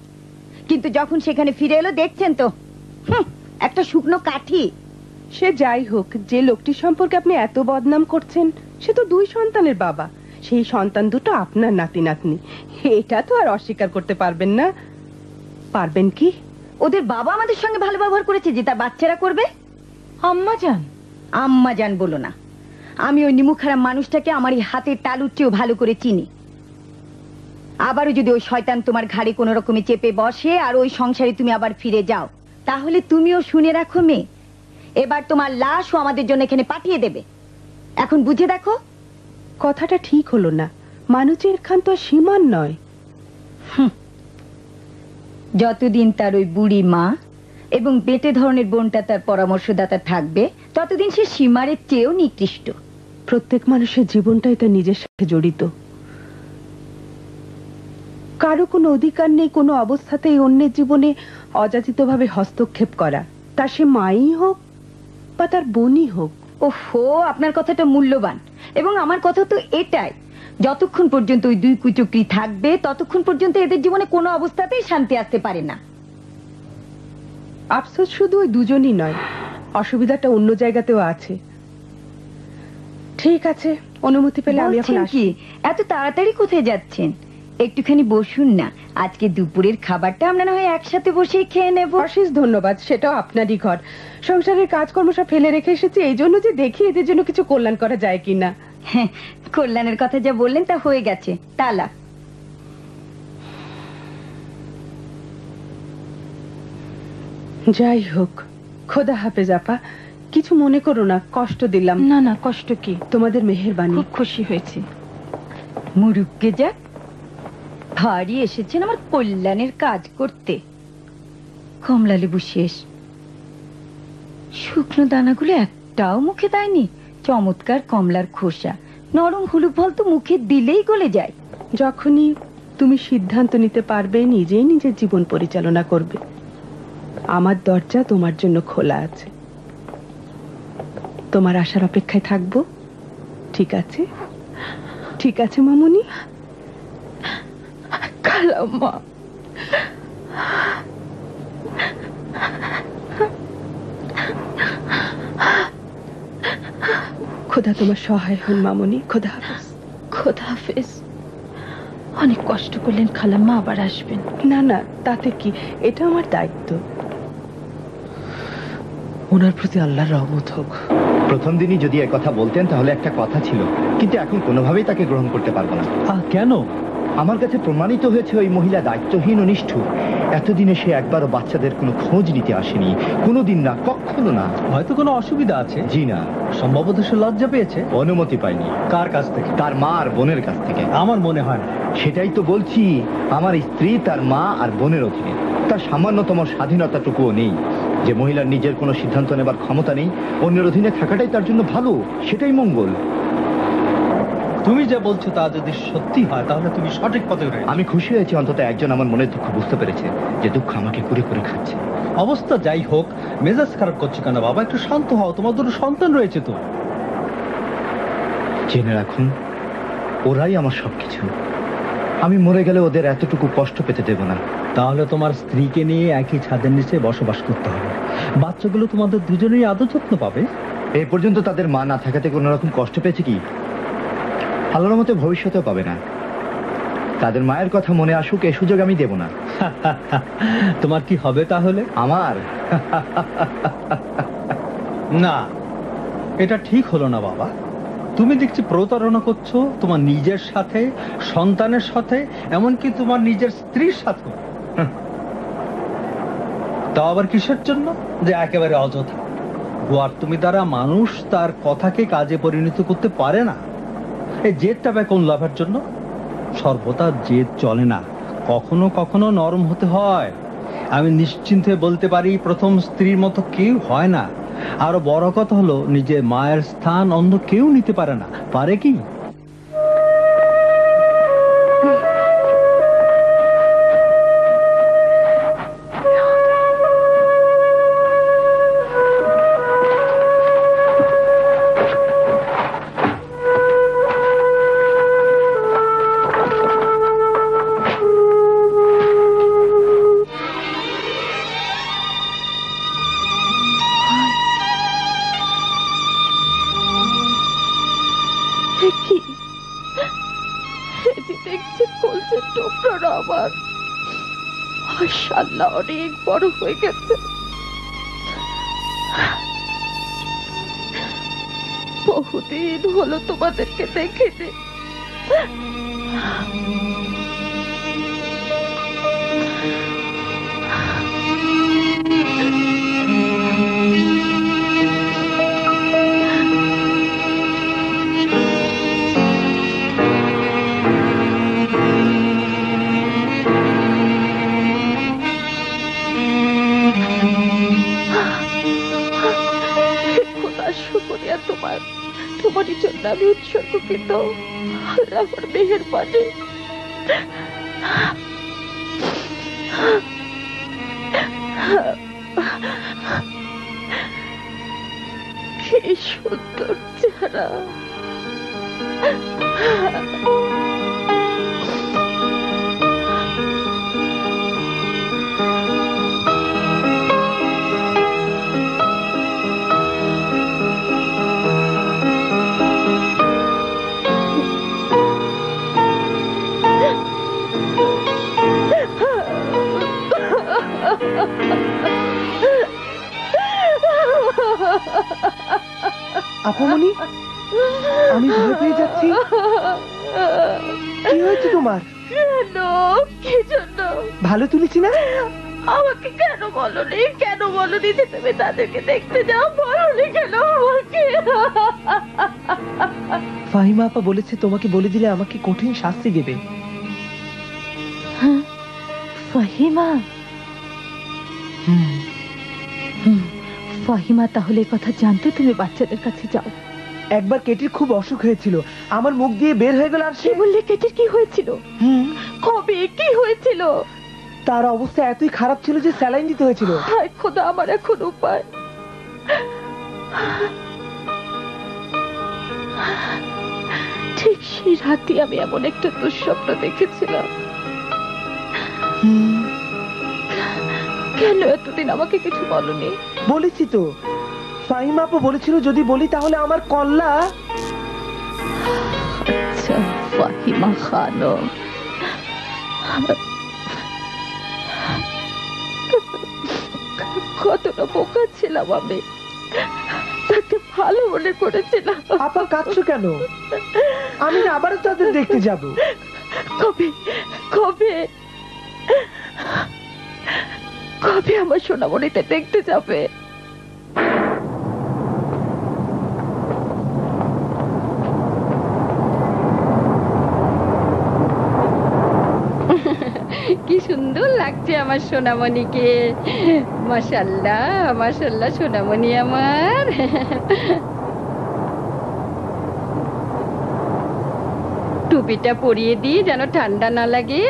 কিন্তু যখন সেখানে ফিরে এলো, দেখছেন তো একটা শুকনো কাঠি। সে যাই হোক, যে লোকটি সম্পর্কে আপনি এত বদনাম করছেন, সে তো 2 সন্তানের বাবা। সেই সন্তান দুটো আপনার নাতি নাতনি, এটা তো আর অস্বীকার করতে পারবেন না। পারবেন কি? ওদের বাবা আমাদের সঙ্গে ভালো ব্যবহার করেছে যে তার বাচ্চারা করবে? আম্মা যান? আম্মা যান বলো না। আমি ওই নিমুখারাম মানুষটাকে আমার এই হাতের তালুর চেয়েও ভালো করে চিনি। আবারও যদি ওই শয়তান তোমার ঘাড়ে কোনো রকমে চেপে বসে আর ওই সংসারে তুমি আবার ফিরে যাও, তাহলে তুমিও শুনে রাখো মেয়ে, এবার তোমার লাশও আমাদের জন্য এখানে পাঠিয়ে দেবে। এখন বুঝে দেখো। কথাটা ঠিক হলো না। মানুষের খান তো সীমান নয়। যতদিন তার ওই বুড়ি মা এবং বেটে ধরনের বোনটা তার পরামর্শদাতা থাকবে, ততদিন সে সীমারের চেয়েও নিকৃষ্ট। প্রত্যেক মানুষের জীবনটাই তার নিজের সাথে জড়িত। কারো কোনো অধিকার নেই কোনো অবস্থাতেই অন্যের জীবনে অযাচিতভাবে হস্তক্ষেপ করা, তা সে মাই হোক বা তার বোনই হোক। ওহো, আপনার কথাটা মূল্যবান এবং আমার কথা তো এটাই, যতক্ষণ পর্যন্ত ওই 2 কুচক্রী থাকবে, ততক্ষণ পর্যন্ত এদের জীবনে কোনো অবস্থাতেই শান্তি আসতে পারে না। আফসোস শুধু ওই দুজনই নয়, অসুবিধাটা অন্য জায়গাতেও আছে। ঠিক আছে, অনুমতি পেলে আমি এখন আসি। এত তাড়াতাড়ি কোথায় যাচ্ছেন? একটুখানি বসুন না, আজকে দুপুরের খাবারটা আমরা না হয় একসাথে বসে খেয়ে নেব। অশেষ ধন্যবাদ, সেটাও আপনারই ঘর। সংসারের কাজকর্ম সব ফেলে রেখে এসেছি এই জন্য যে দেখি এদের জন্য কিছু কল্যাণ করা যায় কিনা। হ্যাঁ, কল্যাণের কথা যা বললেন তা হয়ে গেছে। তালা। যাই হোক, খোদা হাফেজ আপা। কিছু মনে করো না, কষ্ট দিলাম। না না, কষ্ট কি, তোমাদের মেহেরবানি। খুব খুশি হয়েছি। মুরুক্কে যাক, ভারী এসেছেন আমার কল্যাণের কাজ করতে। কমলা লেবু শেষ, শুকনো দানাগুলো একটাও মুখে দেয়নি। চমৎকার কমলার খোসা, নরম হলুদ ফল তো মুখে দিলেই গলে যায়। যখনই তুমি সিদ্ধান্ত নিতে পারবে, নিজেই নিজের জীবন পরিচালনা করবে। আমার দরজা তোমার জন্য খোলা আছে, তোমার আসার অপেক্ষায় থাকবো। ঠিক আছে, ঠিক আছে মামুনি। খালাম্মা, খোদা তোমার সহায় হন মামুনি। খোদা হাফেজ। খোদা হাফেজ। অনেক কষ্ট করলেন খালাম্মা, আবার আসবেন। না না, তাতে কি, এটা আমার দায়িত্ব। ওনার প্রতি আল্লাহর রহমত হোক। প্রথম দিনই যদি এ কথা বলতেন তাহলে একটা কথা ছিল, কিন্তু এখন কোনোভাবেই তাকে গ্রহণ করতে পারবো না। কেন? আমার কাছে প্রমাণিত হয়েছে ওই মহিলা দায়িত্বহীন ও নিষ্ঠুর। এতদিনে সে একবারও বাচ্চাদের কোনো খোঁজ নিতে আসেনি, কোনোদিন না, কখনো না। হয়তো কোনো অসুবিধা আছে। জি না, সম্ভবত সে লজ্জা পেয়েছে। অনুমতি পাইনি। কার কাছ থেকে? তার মা আর বোনের কাছ থেকে। আমার মনে হয় না। সেটাই তো বলছি, আমার স্ত্রী তার মা আর বোনের অধীনে, তার সামান্যতম স্বাধীনতাটুকুও নেই। যে মহিলার নিজের কোনো সিদ্ধান্ত নেবার ক্ষমতা নেই, অন্যের অধীনে থাকাটাই তার জন্য ভালো, সেটাই মঙ্গল। তুমি যা বলছো তা যদি সত্যি হয় তাহলে তুমি সঠিক পথে রয়েছো। আমি খুশি হয়েছি অন্তত একজন আমার মনের দুঃখ বুঝতে পেরেছে, যে দুঃখ আমাকে কুরে করে খাচ্ছে। অবস্থা যাই হোক, মেজাজ খারাপ করছো কেন বাবা? একটু শান্ত হও, তোমার দুটো সন্তান রয়েছে তো। জেনে রাখুন, ওরাই আমার সবকিছু। আমি মরে গেলে ওদের এতটুকু কষ্ট পেতে দেব না। তাহলে তোমার স্ত্রীকে নিয়ে একই ছাদের নিচে বসবাস করতে হবে। বাচ্চাগুলো তোমাদের দুজনেই আদর যত্ন পাবে। এ পর্যন্ত তাদের মা না থাকাতে কোনো রকম কষ্ট পেয়েছে কি? আল্লাহর মতে ভবিষ্যতেও পাবে না। তাদের মায়ের কথা মনে আসুক, এ সুযোগ আমি দেব না। তোমার কি হবে তাহলে? আমার না, এটা ঠিক হলো না বাবা। তুমি দেখছি প্রতারণা করছো তোমার নিজের সাথে, সন্তানের সাথে, এমনকি তোমার নিজের স্ত্রীর সাথে। তা আবার কিসের জন্য? যে একেবারে অযথা। গোয়ার তুমি দ্বারা মানুষ তার কথাকে কাজে পরিণত করতে পারে না। এই জেদটা বা কোন লাভের জন্য? সর্বদা জেদ চলে না, কখনো কখনো নরম হতে হয়। আমি নিশ্চিন্তে বলতে পারি, প্রথম স্ত্রীর মতো কেউ হয় না। আরো বড় কথা হলো, নিজের মায়ের স্থান অন্য কেউ নিতে পারে না। পারে কি? মাশাআল্লাহ, অনেক বড় হয়ে গেছে। বহুদিন হলো তোমাদেরকে দেখিনি। তোমারই জন্য আমি উৎসর্গকৃত। আমার মেহের পানে কি সুন্দর চেহারা। আপামনি, আমি ভয় পেয়ে যাচ্ছি। কি হয়েছে তোমার? কেন? কি জন্য? ভালো তুলেছি না? আমাকে কেন বলনি? কেন বলনি যে তুমি তাদেরকে দেখতে যাও? বলনি কেন আমাকে? ফাহিমা আপা বলেছে তোমাকে বলে দিলে আমাকে কঠিন শাস্তি দেবে। ফাহিমা? ফাহিমা তাহলে কথা জানতে তুমি বাচ্চাদের কাছে যাও। একবার কেটির খুব অসুখ হয়েছিল, আমার মুখ দিয়ে বের হয়ে গেল। আর সে বললে কেটির কি হয়েছিল? কবে কি হয়েছিল? তার অবস্থা এতই খারাপ ছিল যে স্যালাইন দিতে হয়েছিল। হায় খোদা, আমার এখন উপায়? ঠিক সেই রাতে আমি এমন একটা দুঃস্বপ্ন দেখেছিলাম। কেন এতদিন আমাকে কিছু বলনি? বলেছি তো, ফাহিমা আপু বলেছিল যদি বলি তাহলে আমার কল্লা। আচ্ছা, ফাহিমা খানম। কতটা বোকা ছিলাম আমি, তাকে ভালো মনে করেছিলাম। আপা কাঁদছো কেন? আমি আবারও তাদের দেখতে যাব। কবে কবে কবে আমার সোনামণিতে দেখতে যাবে? কি সুন্দর লাগছে আমার সোনামণিকে। মাশাআল্লাহ মাশাআল্লাহ সোনামণি আমার। টুপিটা পরিয়ে দিই যেন ঠান্ডা না লাগে।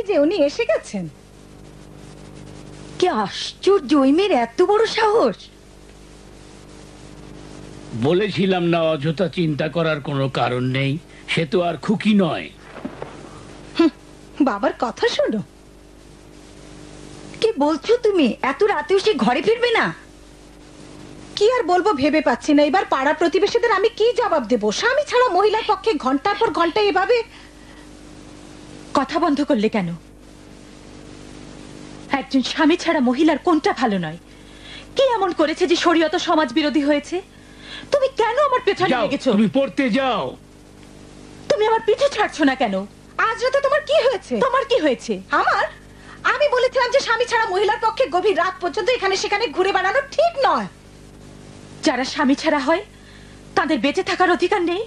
যে উনি এসে গেছেন। কি আশ্চর্য, ওই মেয়ের এত বড় সাহস! বলেছিলাম না অযথা চিন্তা করার কোনো কারণ নেই, সে তো আর খুকি নয়। বাবার কথা শোনো। কি বলছো তুমি? এত রাতেও সে ঘরে ফিরবে না? কি আর বলবো ভেবে পাচ্ছি না। এবার পাড়া প্রতিবেশীদের আমি কি জবাব দেব? স্বামী ছাড়া মহিলার পক্ষে ঘন্টার পর ঘন্টা এভাবে কথা বন্ধ করলে কেন? একজন স্বামী ছাড়া মহিলার কোনটা ভালো নয়? কি এমন করেছে যে শরীয়ত সমাজ বিরোধী হয়েছে? তুমি কেন আমার পেছনে যাও, লেগেছো? তুমি পড়তে যাও। তুমি আমার পিছু ছাড়ছো না কেন? আজ রাতে তোমার কি হয়েছে? তোমার কি হয়েছে? আমি বলেছিলাম যে স্বামী ছাড়া মহিলার পক্ষে গভীর রাত পর্যন্ত এখানে সেখানে ঘুরে বেড়ানো ঠিক নয়। যারা স্বামী ছাড়া হয় তাদের বেঁচে থাকার অধিকার নেই?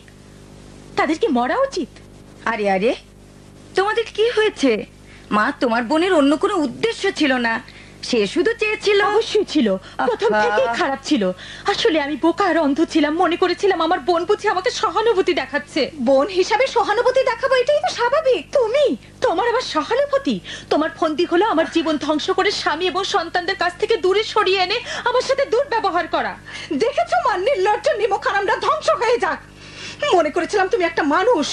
তাদের কি মরা উচিত? আরে আরে, তোমাদের কি হয়েছে? মা, তোমার বোনের অন্য কোনো উদ্দেশ্য ছিল না, সে শুধু চেয়েছিল। অবশ্যই ছিল, প্রথম থেকেই খারাপ ছিল। আসলে আমি বোকা আর অন্ধ ছিলাম, মনে করেছিলাম আমার বোন বুঝি আমাকে সহানুভূতি দেখাচ্ছে। বোন হিসাবে সহানুভূতি দেখাবো, এটাই তো স্বাভাবিক। তুমি, তোমার আবার সহানুভূতি? তোমার ফন্দি হলো আমার জীবন ধ্বংস করে স্বামী এবং সন্তানদের কাছ থেকে দূরে সরিয়ে এনে আমার সাথে দুর্ব্যবহার করা। দেখেছো মা, নির্লজ্জ নিমখারামরা ধ্বংস হয়ে যাক। মনে করেছিলাম তুমি একটা মানুষ,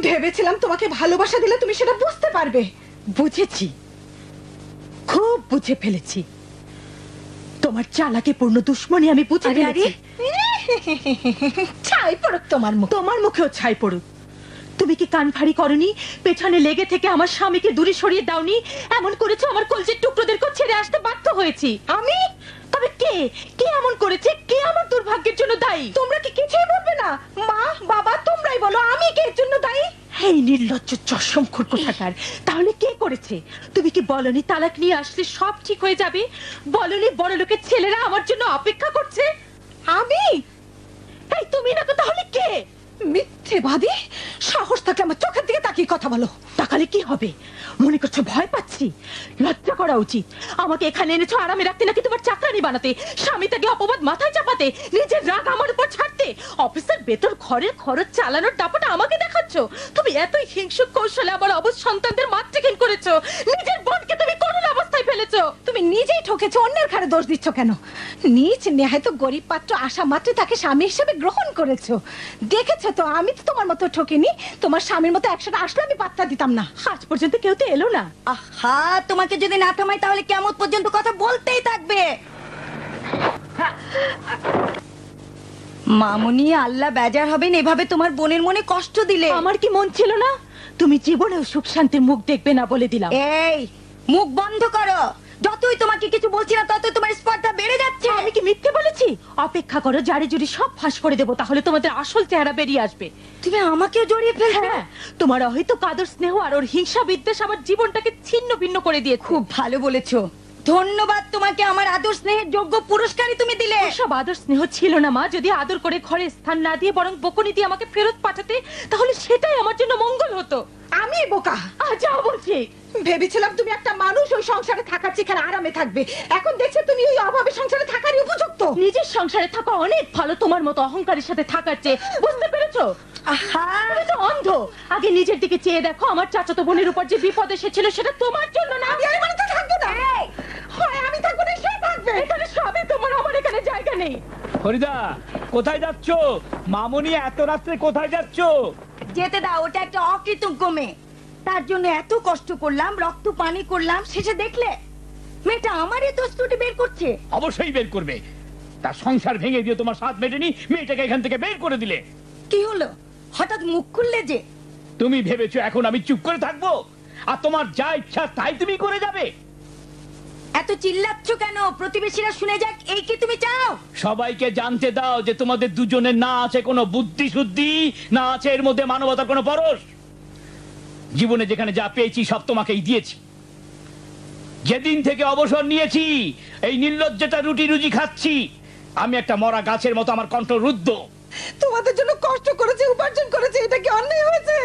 ভেবেছিলাম তোমাকে ভালোবাসা দিলে তুমি সেটা বুঝতে পারবে। বুঝেছি, খুব বুঝে ফেলেছি। তোমার চালাকি পূর্ণ দুশ্মনী আমি বুঝে ফেলেছি। ছাই পড়ুক তোমার মুখ। তোমার মুখেও ছাই পড়ুক। তুমি কি কান ভারী করনি? পেছনে লেগে থেকে আমার স্বামীকে দূরে সরিয়ে দাওনি? এমন করেছো আমার কলজের টুকরোদেরকে ছেড়ে আসতে বাধ্য হয়েছি আমি। তবে কে কে এমন করেছে? কে আমার দুর্ভাগ্যের জন্য দায়ী? তোমরা কি কিছুই বলবে না? মা বাবা তোমরাই বলো, আমি কে এর জন্য দায়ী? এই নির্লজ্জ চশমখোর কোথাকার! তাহলে কে করেছে? তুমি কি বলনি তালাক নিয়ে আসলে সব ঠিক হয়ে যাবে? বলনি বড় লোকের ছেলেরা আমার জন্য অপেক্ষা করছে? আমি? এই তুমি না তো, তাহলে কে? মিথ্যেবাদী! সাহস থাকলে আমার চোখের দিকে তাকিয়ে কথা বলো। তাকালে কি হবে? মনে করছো ভয় পাচ্ছি? লজ্জা করা উচিত। আমাকে এখানে এনেছো আরামে রাখতে নাকি তোমার চাকরানি বানাতে? স্বামী তাকে অপবাদ মাথায় চাপাতে, নিজের রাগ আমার উপর ছাড়তে? অফিসের বেতন ঘরের খরচ চালানোর টাকাটা আমাকে দেখাচ্ছ? তুমি এতই হিংসুক কৌশলে আমার অবশ সন্তানদের মাতৃহীন করেছো। নিজের বোনকে তুমি করুণ অবস্থায় ফেলেছো। তুমি নিজেই ঠকেছো, অন্যের ঘাড়ে দোষ দিচ্ছ কেন? নিজ নেহায় তো গরিব পাত্র আসা মাত্র তাকে স্বামী হিসেবে গ্রহণ করেছো। দেখেছো তো, আমি তো তোমার মতো ঠকিনি। তোমার স্বামীর মতো একসাথে আসলে আমি পাত্তা দিতাম না। আজ পর্যন্ত কেউ তো এলো না। আহা, তোমাকে যদি না থামাই তাহলে কেমন পর্যন্ত কথা বলতেই থাকবে। মামুনি, আল্লাহ বেজার হবেন এভাবে তোমার বোনের মনে কষ্ট দিলে। আমার কি মন ছিল না? তুমি জীবনেও সুখ শান্তির মুখ দেখবে না বলে দিলাম। এই মুখ বন্ধ করো। যতই তোমাকে কিছু বলছি না ততই তোমার স্পর্ধা বেড়ে যাচ্ছে। আমি কি মিথ্যে বলেছি? অপেক্ষা করো, জারি জুরি সব ফাঁস করে দেবো, তাহলে তোমাদের আসল চেহারা বেরিয়ে আসবে। তুমি আমাকেও জড়িয়ে ফেলবে? হ্যাঁ, তোমার অহৈতুক আদর স্নেহ আর ওর হিংসা বিদ্বেষ আমার জীবনটাকে ছিন্ন ভিন্ন করে দিয়ে। খুব ভালো বলেছো, ধন্যবাদ তোমাকে। আমার আদর স্নেহের যোগ্য পুরস্কারই তুমি দিলে। সব আদর স্নেহ ছিল না মা। যদি আদর করে ঘরে স্থান না দিয়ে বরং বকুনি দিয়ে আমাকে ফেরত পাঠাতে, তাহলে সেটাই আমার জন্য মঙ্গল হতো। আমি বোকা? যাও বলছি। ভেবেছিলাম তুমি একটা মানুষ, ওই সংসারে থাকার যেখানে আরামে থাকবে। এখন দেখছো তুমি ওই অভাবে সংসারে থাকারই উপযুক্ত। নিজের সংসারে থাকা অনেক ভালো তোমার মতো অহংকারের সাথে থাকার চেয়ে। বুঝতে পেরেছো? তুমি তো অন্ধ। আগে নিজের দিকে চেয়ে দেখো। আমার চাচাতো বোনের উপর যে বিপদ এসেছিল সেটা তোমার জন্য না। আমি মানে তো থাকবো না। হয় আমি থাকবো না, সে থাকবে। এখানে সবই তোমার, আমার এখানে জায়গা নেই। ফরিদা, কোথায় যাচ্ছ? মামুনি, এত রাত্রে কোথায় যাচ্ছ? যেতে দাও, ওটা একটা অকৃতজ্ঞ মেয়ে। তার জন্য এত কষ্ট করলাম, রক্ত পানি করলাম, শেষে দেখলে মেয়েটা আমারই দোষ ত্রুটি বের করছে। অবশ্যই বের করবে। তার সংসার ভেঙে দিয়ে তোমার সাথ মেটেনি, মেয়েটাকে এখান থেকে বের করে দিলে। কি হলো হঠাৎ মুখ খুললে যে? তুমি ভেবেছো এখন আমি চুপ করে থাকবো আর তোমার যা ইচ্ছা তাই তুমি করে যাবে? এত চিল্লাচ্ছ কেন? প্রতিবেশীরা শুনে যাক, এই কি তুমি চাও? সবাইকে জানতে দাও যে তোমাদের দুজনের না আছে কোনো বুদ্ধি শুদ্ধি, না আছে এর মধ্যে মানবতার কোনো পরশ। জীবনে যেখানে যা পেয়েছি সব তোমাকেই দিয়েছি। যেদিন থেকে অবসর নিয়েছি এই নির্লজ্জটা রুটি রুজি খাচ্ছি। আমি একটা মরা গাছের মতো, আমার কণ্ঠ রুদ্ধ। তোমাদের জন্য কষ্ট করেছে, উপার্জন করেছে, এটা কি অন্যায় হয়েছে?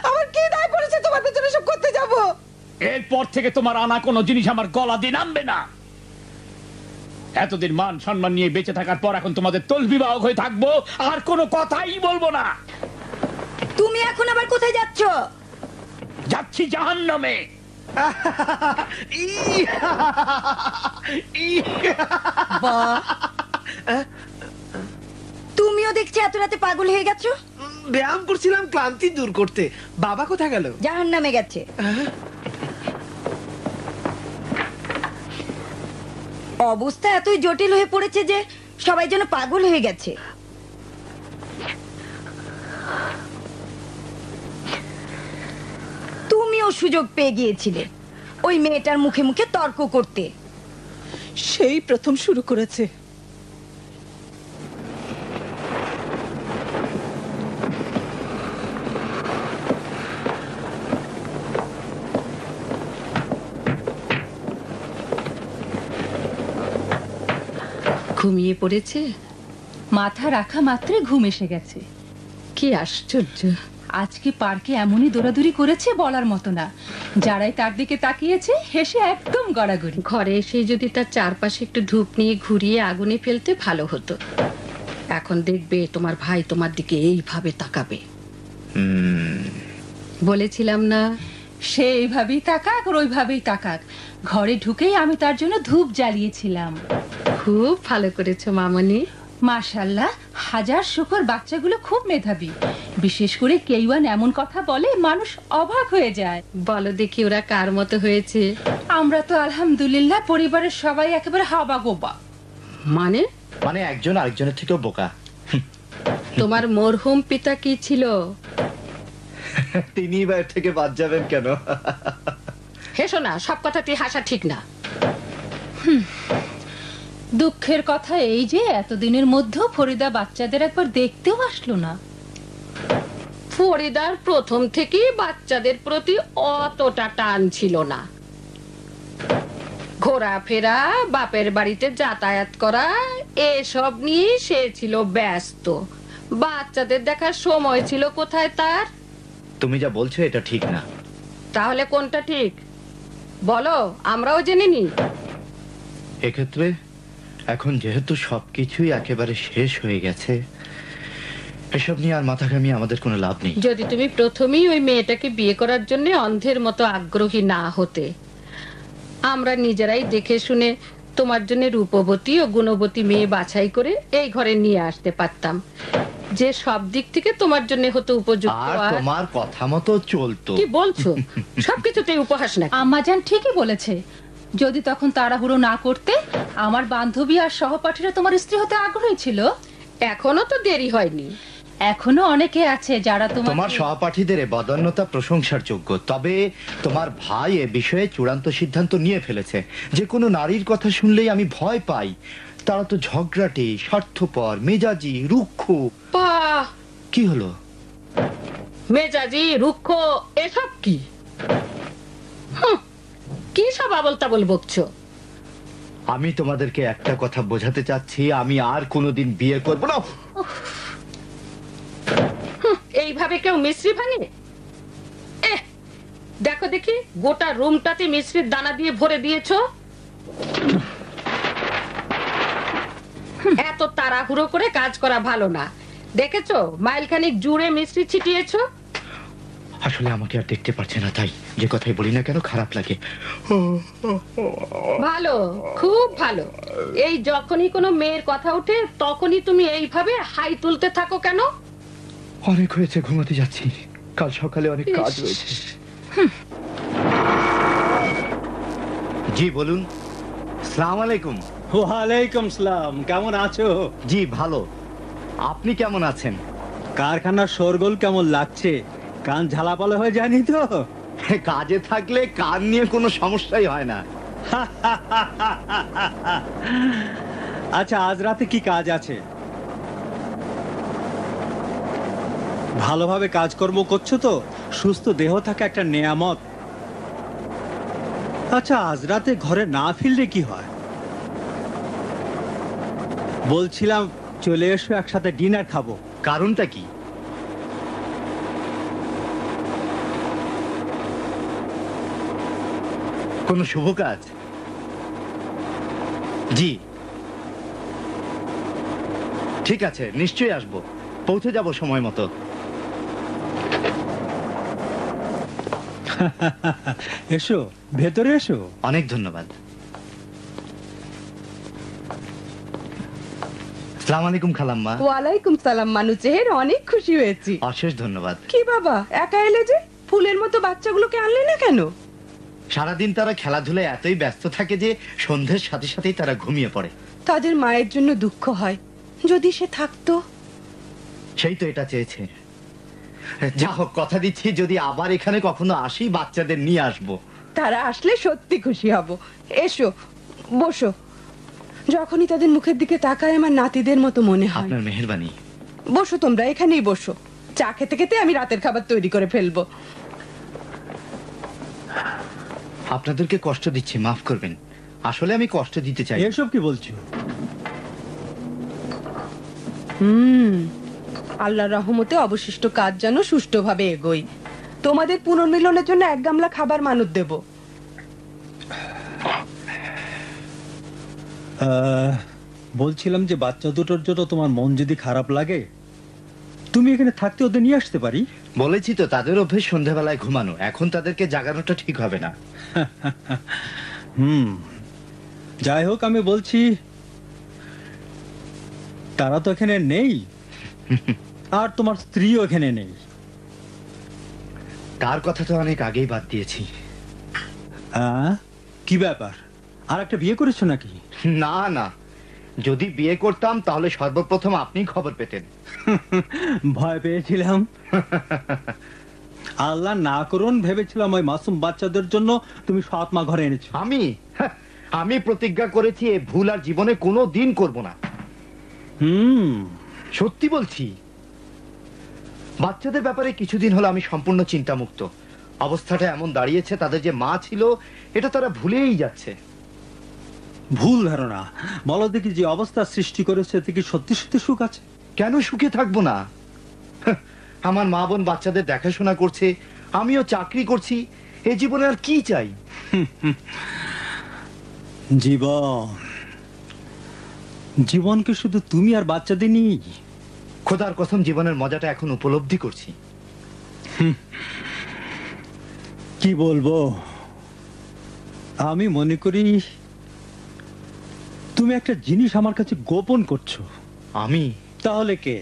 আমার কি দায় পড়েছে তোমাদের জন্য সব করতে যাব? এরপর থেকে তোমার আনা কোনো জিনিস আমার গলা দিয়ে নামবে না। এতদিন মান সম্মান নিয়ে বেঁচে থাকার পর এখন তোমাদের তলবিবাহ হয়ে থাকবো, আর কোনো কথাই বলবো না। তুমি এখন আবার কোথায় যাচ্ছ? যাচ্ছি জাহান্নামে। তুমিও দেখছি এত রাতে পাগল হয়ে গেছো। ব্যায়াম করছিলাম ক্লান্তি দূর করতে। বাবা কোথায় গেল? জাহান্নামে গেছে। অবস্থা এতই জটিল হয়ে পড়েছে যে সবাই যেন পাগল হয়ে গেছে। তুমিও সুযোগ পেয়ে গিয়েছিলে ওই মেয়েটার মুখে মুখে তর্ক করতে। সেই প্রথম শুরু করেছে। ঘুমিয়ে পড়েছে? মাথা রাখা মাত্রই ঘুম এসে গেছে। কি আশ্চর্য, আজকে পার্কে এমনই দৌড়াদৌড়ি করেছে বলার মতো না। যারাই তার দিকে তাকিয়েছে হেসে একদম গড়াগড়ি। ঘরে এসে যদি তার চারপাশে একটু ধূপ নিয়ে ঘুরিয়ে আগুনে ফেলতে ভালো হতো। এখন দেখবে তোমার ভাই তোমার দিকে এইভাবে তাকাবে। বলেছিলাম না সে এইভাবেই তাকাক আর ওইভাবেই তাকাক। ঘরে ঢুকেই আমি তার জন্য ধূপ জ্বালিয়েছিলাম। খুব ভালো করেছো মামনি। মাশাআল্লাহ, হাজার শুকর। বাচ্চাগুলো খুব মেধাবী। বিশেষ করে কেইওয়ান এমন কথা বলে মানুষ অবাক হয়ে যায়। বলো দেখি ওরা কার মতো হয়েছে? আমরা তো আলহামদুলিল্লাহ পরিবারের সবাই একেবারে হাবা গোবা। মানে? মানে একজন আরেকজনের থেকেও বোকা। তোমার মরহুম পিতা কি ছিল? তিনি এবার থেকে বাদ যাবেন কেন? হেসো না, সব কথাটি হাসা ঠিক না। দুঃখের কথা এই যে এতদিনের মধ্যে ফরিদা বাচ্চাদের একবার দেখতেও আসলো না। ফরিদার প্রথম থেকেই বাচ্চাদের প্রতি অতটা টান ছিল না। ঘোরাফেরা, বাপের বাড়িতে যাতায়াত করা, এসব নিয়ে সে ছিল ব্যস্ত। বাচ্চাদের দেখার সময় ছিল কোথায় তার? তুমি যা বলছো এটা ঠিক না। তাহলে কোনটা ঠিক বলো, আমরাও জেনে নি। এক্ষেত্রে এখন যেহেতু সবকিছুই একেবারে শেষ হয়ে গেছে, এসব নিয়ে আর মাথা ঘামিয়ে আমাদের কোনো লাভ নেই। যদি তুমি প্রথমেই ওই মেয়েটাকে বিয়ে করার জন্য অন্ধের মতো আগ্রহী না হতে, আমরা নিজেরাই দেখে শুনে তোমার জন্য রূপবতী ও গুণবতী মেয়ে বাছাই করে এই ঘরে নিয়ে আসতে পারতাম, যে সব দিক থেকে তোমার জন্য হতো উপযুক্ত। আর তোমার কথা মতো চলতো। কি বলছো? সবকিছুতেই উপহাস না। আম্মাজান ঠিকই বলেছে। যদি তখন তাড়াহুড়ো না করতে, আমার বান্ধবী আর সহপাঠীরা তোমার স্ত্রী হতে আগ্রহী ছিল। এখনো তো দেরি হয়নি। এখনো অনেকে আছে যারা তোমার সহপাঠীদের বদান্যতা প্রশংসার যোগ্য। তবে তোমার ভাই এ বিষয়ে চূড়ান্ত সিদ্ধান্ত নিয়ে ফেলেছে। যে কোনো নারীর কথা শুনলেই আমি ভয় পাই। তারা তো ঝগড়াটে, স্বার্থপর, মেজাজি, রুক্ষ। কি হলো? মেজাজি, রুক্ষ এসব কি? কি সব আবল তাবল বকছো? আমি তোমাদেরকে একটা কথা বোঝাতে চাচ্ছি, আমি আর কোনোদিন বিয়ে করব না। এইভাবে কেউ মিশ্রি ভাঙে? দেখো দেখি, গোটা রুমটাতে মিশ্রির দানা দিয়ে ভরে দিয়েছো। এত তাড়াহুড়ো করে কাজ করা ভালো না। দেখেছো মাইলখানিক জুড়ে মিশ্রি ছিটিয়েছো। আসলে আমাকে আর দেখতে পারছে না, তাই যে কথাই বলি না কেন খারাপ লাগে। ভালো, খুব ভালো। এই যখনই কোনো মেয়ের কথা ওঠে তখনই তুমি এইভাবে হাই তুলতে থাকো কেন? অনেক হয়েছে, ঘুমাতে যাচ্ছি। কাল সকালে অনেক কাজ রয়েছে। জি বলুন। আসসালামু আলাইকুম। ওয়ালাইকুম সালাম। কেমন আছো? জি ভালো। আপনি কেমন আছেন? কারখানার শোরগোল কেমন লাগছে? কান ঝালাপালা হয়ে যায়নি তো? কাজে থাকলে কান নিয়ে কোনো সমস্যাই হয় না। আচ্ছা, আজ রাতে কি কাজ আছে? ভালোভাবে কাজকর্ম করছো তো? সুস্থ দেহ থাকা একটা নেয়ামত। আচ্ছা, আজ রাতে ঘরে না ফিরলে কি হয়? বলছিলাম চলে এসো, একসাথে ডিনার খাবো। কারণটা কি? কোনো শুভ কাজ? জি ঠিক আছে, নিশ্চয়ই আসবো। পৌঁছে যাব সময় মতো। এসো, ভেতরে এসো। অনেক ধন্যবাদ। আসসালামু আলাইকুম খালাম্মা। ওয়ালাইকুম সালাম মানু চেহের, অনেক খুশি হয়েছি। অশেষ ধন্যবাদ। কি বাবা, একা এলে যে? ফুলের মতো বাচ্চাগুলোকে আনলে না কেন? সারাদিন তারা খেলাধুলায় এতই ব্যস্ত থাকে যে সন্ধ্যের সাথে সাথেই তারা ঘুমিয়ে পড়ে। তাদের মায়ের জন্য দুঃখ হয়, যদি সে থাকতো। সেই তো এটা চেয়েছে। যা হোক, কথা দিচ্ছি যদি আবার এখানে কখনো আসি বাচ্চাদের নিয়ে আসবো। তারা আসলে সত্যি খুশি হব। এসো, বসো। যখনই তাদের মুখের দিকে তাকায় আমার নাতিদের মতো মনে হয়। আপনার মেহেরবানি। বসো, তোমরা এখানেই বসো। চা খেতে খেতে আমি রাতের খাবার তৈরি করে ফেলবো। আপনাদেরকে কষ্ট দিচ্ছি, মাফ করবেন। আসলে আমি কষ্ট দিতে চাই। এসব কি বলছো? আল্লাহর রহমতে অবশিষ্ট কাজ যেন সুষ্ঠুভাবে এগোই। তোমাদের পুনর্মিলনের জন্য এক গামলা খাবার মানত দেব। বলছিলাম যে বাচ্চা দুটোর জন্য তোমার মন যদি খারাপ লাগে, তুমি এখানে থাকতে ওদের নিয়ে আসতে পারি। বলেছি তো, তাদের অভ্যেস সন্ধ্যাবেলায় ঘুমানো। এখন তাদেরকে জাগানোটা ঠিক হবে না। যাই হোক, আমি বলছি তারা তো এখানে নেই, আর তোমার স্ত্রীও এখানে নেই। তার কথা তো অনেক আগেই বাদ দিয়েছি। কি ব্যাপার, আর একটা বিয়ে করেছো নাকি? না না, যদি বিয়ে করতাম তাহলে সর্বপ্রথম আপনি খবর পেতেন। ভয় পেয়েছিলাম। আল্লাহ না করুন ভেবেছিলাম ওই মাসুম বাচ্চাদের জন্য তুমি সৎ মা ঘরে এনেছো। আমি প্রতিজ্ঞা করেছি এই ভুল আর জীবনে কোনো দিন করব না। সত্যি বলছি। বাচ্চাদের ব্যাপারে কিছুদিন হলো আমি সম্পূর্ণ চিন্তামুক্ত। অবস্থাটা এমন দাঁড়িয়েছে, তাদের যে মা ছিল এটা তারা ভুলেই যাচ্ছে। ভুল ধারণা। বলো দেখি, যে অবস্থা সৃষ্টি করেছে এতে কি সত্যি সত্যি সুখ আছে? কেন সুখে থাকবো না? আমার মা বোন বাচ্চাদের দেখাশোনা করছে, আমিও চাকরি করছি। এই জীবনে আর কি চাই? জীবনকে শুধু তুমি আর বাচ্চাদের নিয়ে। খোদার কসম, জীবনের মজাটা এখন উপলব্ধি করছি। কি বলবো, আমি মনে করি তুমি একটা জিনিস আমার কাছে গোপন করছো। আমি? তাহলে কে?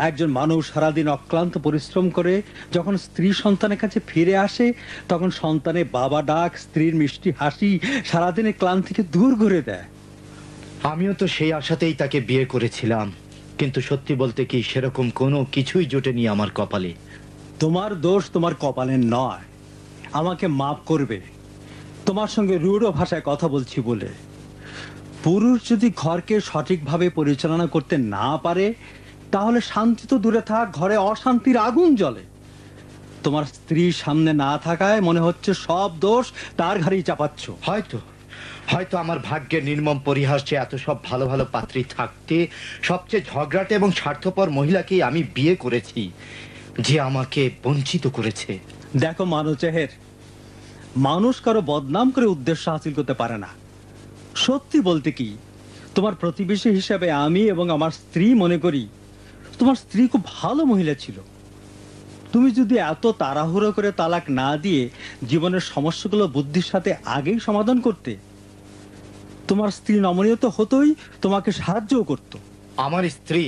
একজন মানুষ সারাদিন অক্লান্ত পরিশ্রম করে যখন স্ত্রী সন্তানের কাছে ফিরে আসে, তখন সন্তানের বাবা ডাক, স্ত্রীর মিষ্টি হাসি সারাদিনের ক্লান্তিকে দূর করে দেয়। আমিও তো সেই আশাতেই তাকে বিয়ে করেছিলাম, কিন্তু সত্যি বলতে কি সেরকম কোনো কিছুই জোটেনি আমার কপালে। তোমার দোষ তোমার কপালের নয়। আমাকে মাফ করবে, তোমার সঙ্গে রূঢ় ভাষায় কথা বলছি বলে। পুরুষ যদি ঘরকে সঠিকভাবে পরিচালনা করতে না পারে, তাহলে শান্তি তো দূরে থাক, ঘরে অশান্তির আগুন জ্বলে। তোমার স্ত্রী সামনে না থাকায় মনে হচ্ছে সব দোষ তার ঘাড়েই চাপাচ্ছ। হয়তো আমার ভাগ্যের নির্মম পরিহাস যে এত সব ভালো ভালো পাত্রী থাকতে সবচেয়ে ঝগড়াটে এবং স্বার্থপর মহিলাকেই আমি বিয়ে করেছি, যে আমাকে বঞ্চিত করেছে। দেখো মানু চেহের, মানুষ কারো বদনাম করে উদ্দেশ্য হাসিল করতে পারে না। সত্যি বলতে কি, তোমার প্রতিবেশী হিসাবে আমি এবং আমার স্ত্রী মনে করি তোমার স্ত্রী খুব ভালো মহিলা ছিল। তুমি যদি এত তাড়াহুড়ো করে তালাক না দিয়ে জীবনের সমস্যাগুলো বুদ্ধির সাথে আগেই সমাধান করতে, তোমার স্ত্রী নমনীয় তো হতোই, তোমাকে সাহায্যও করত। আমার স্ত্রী?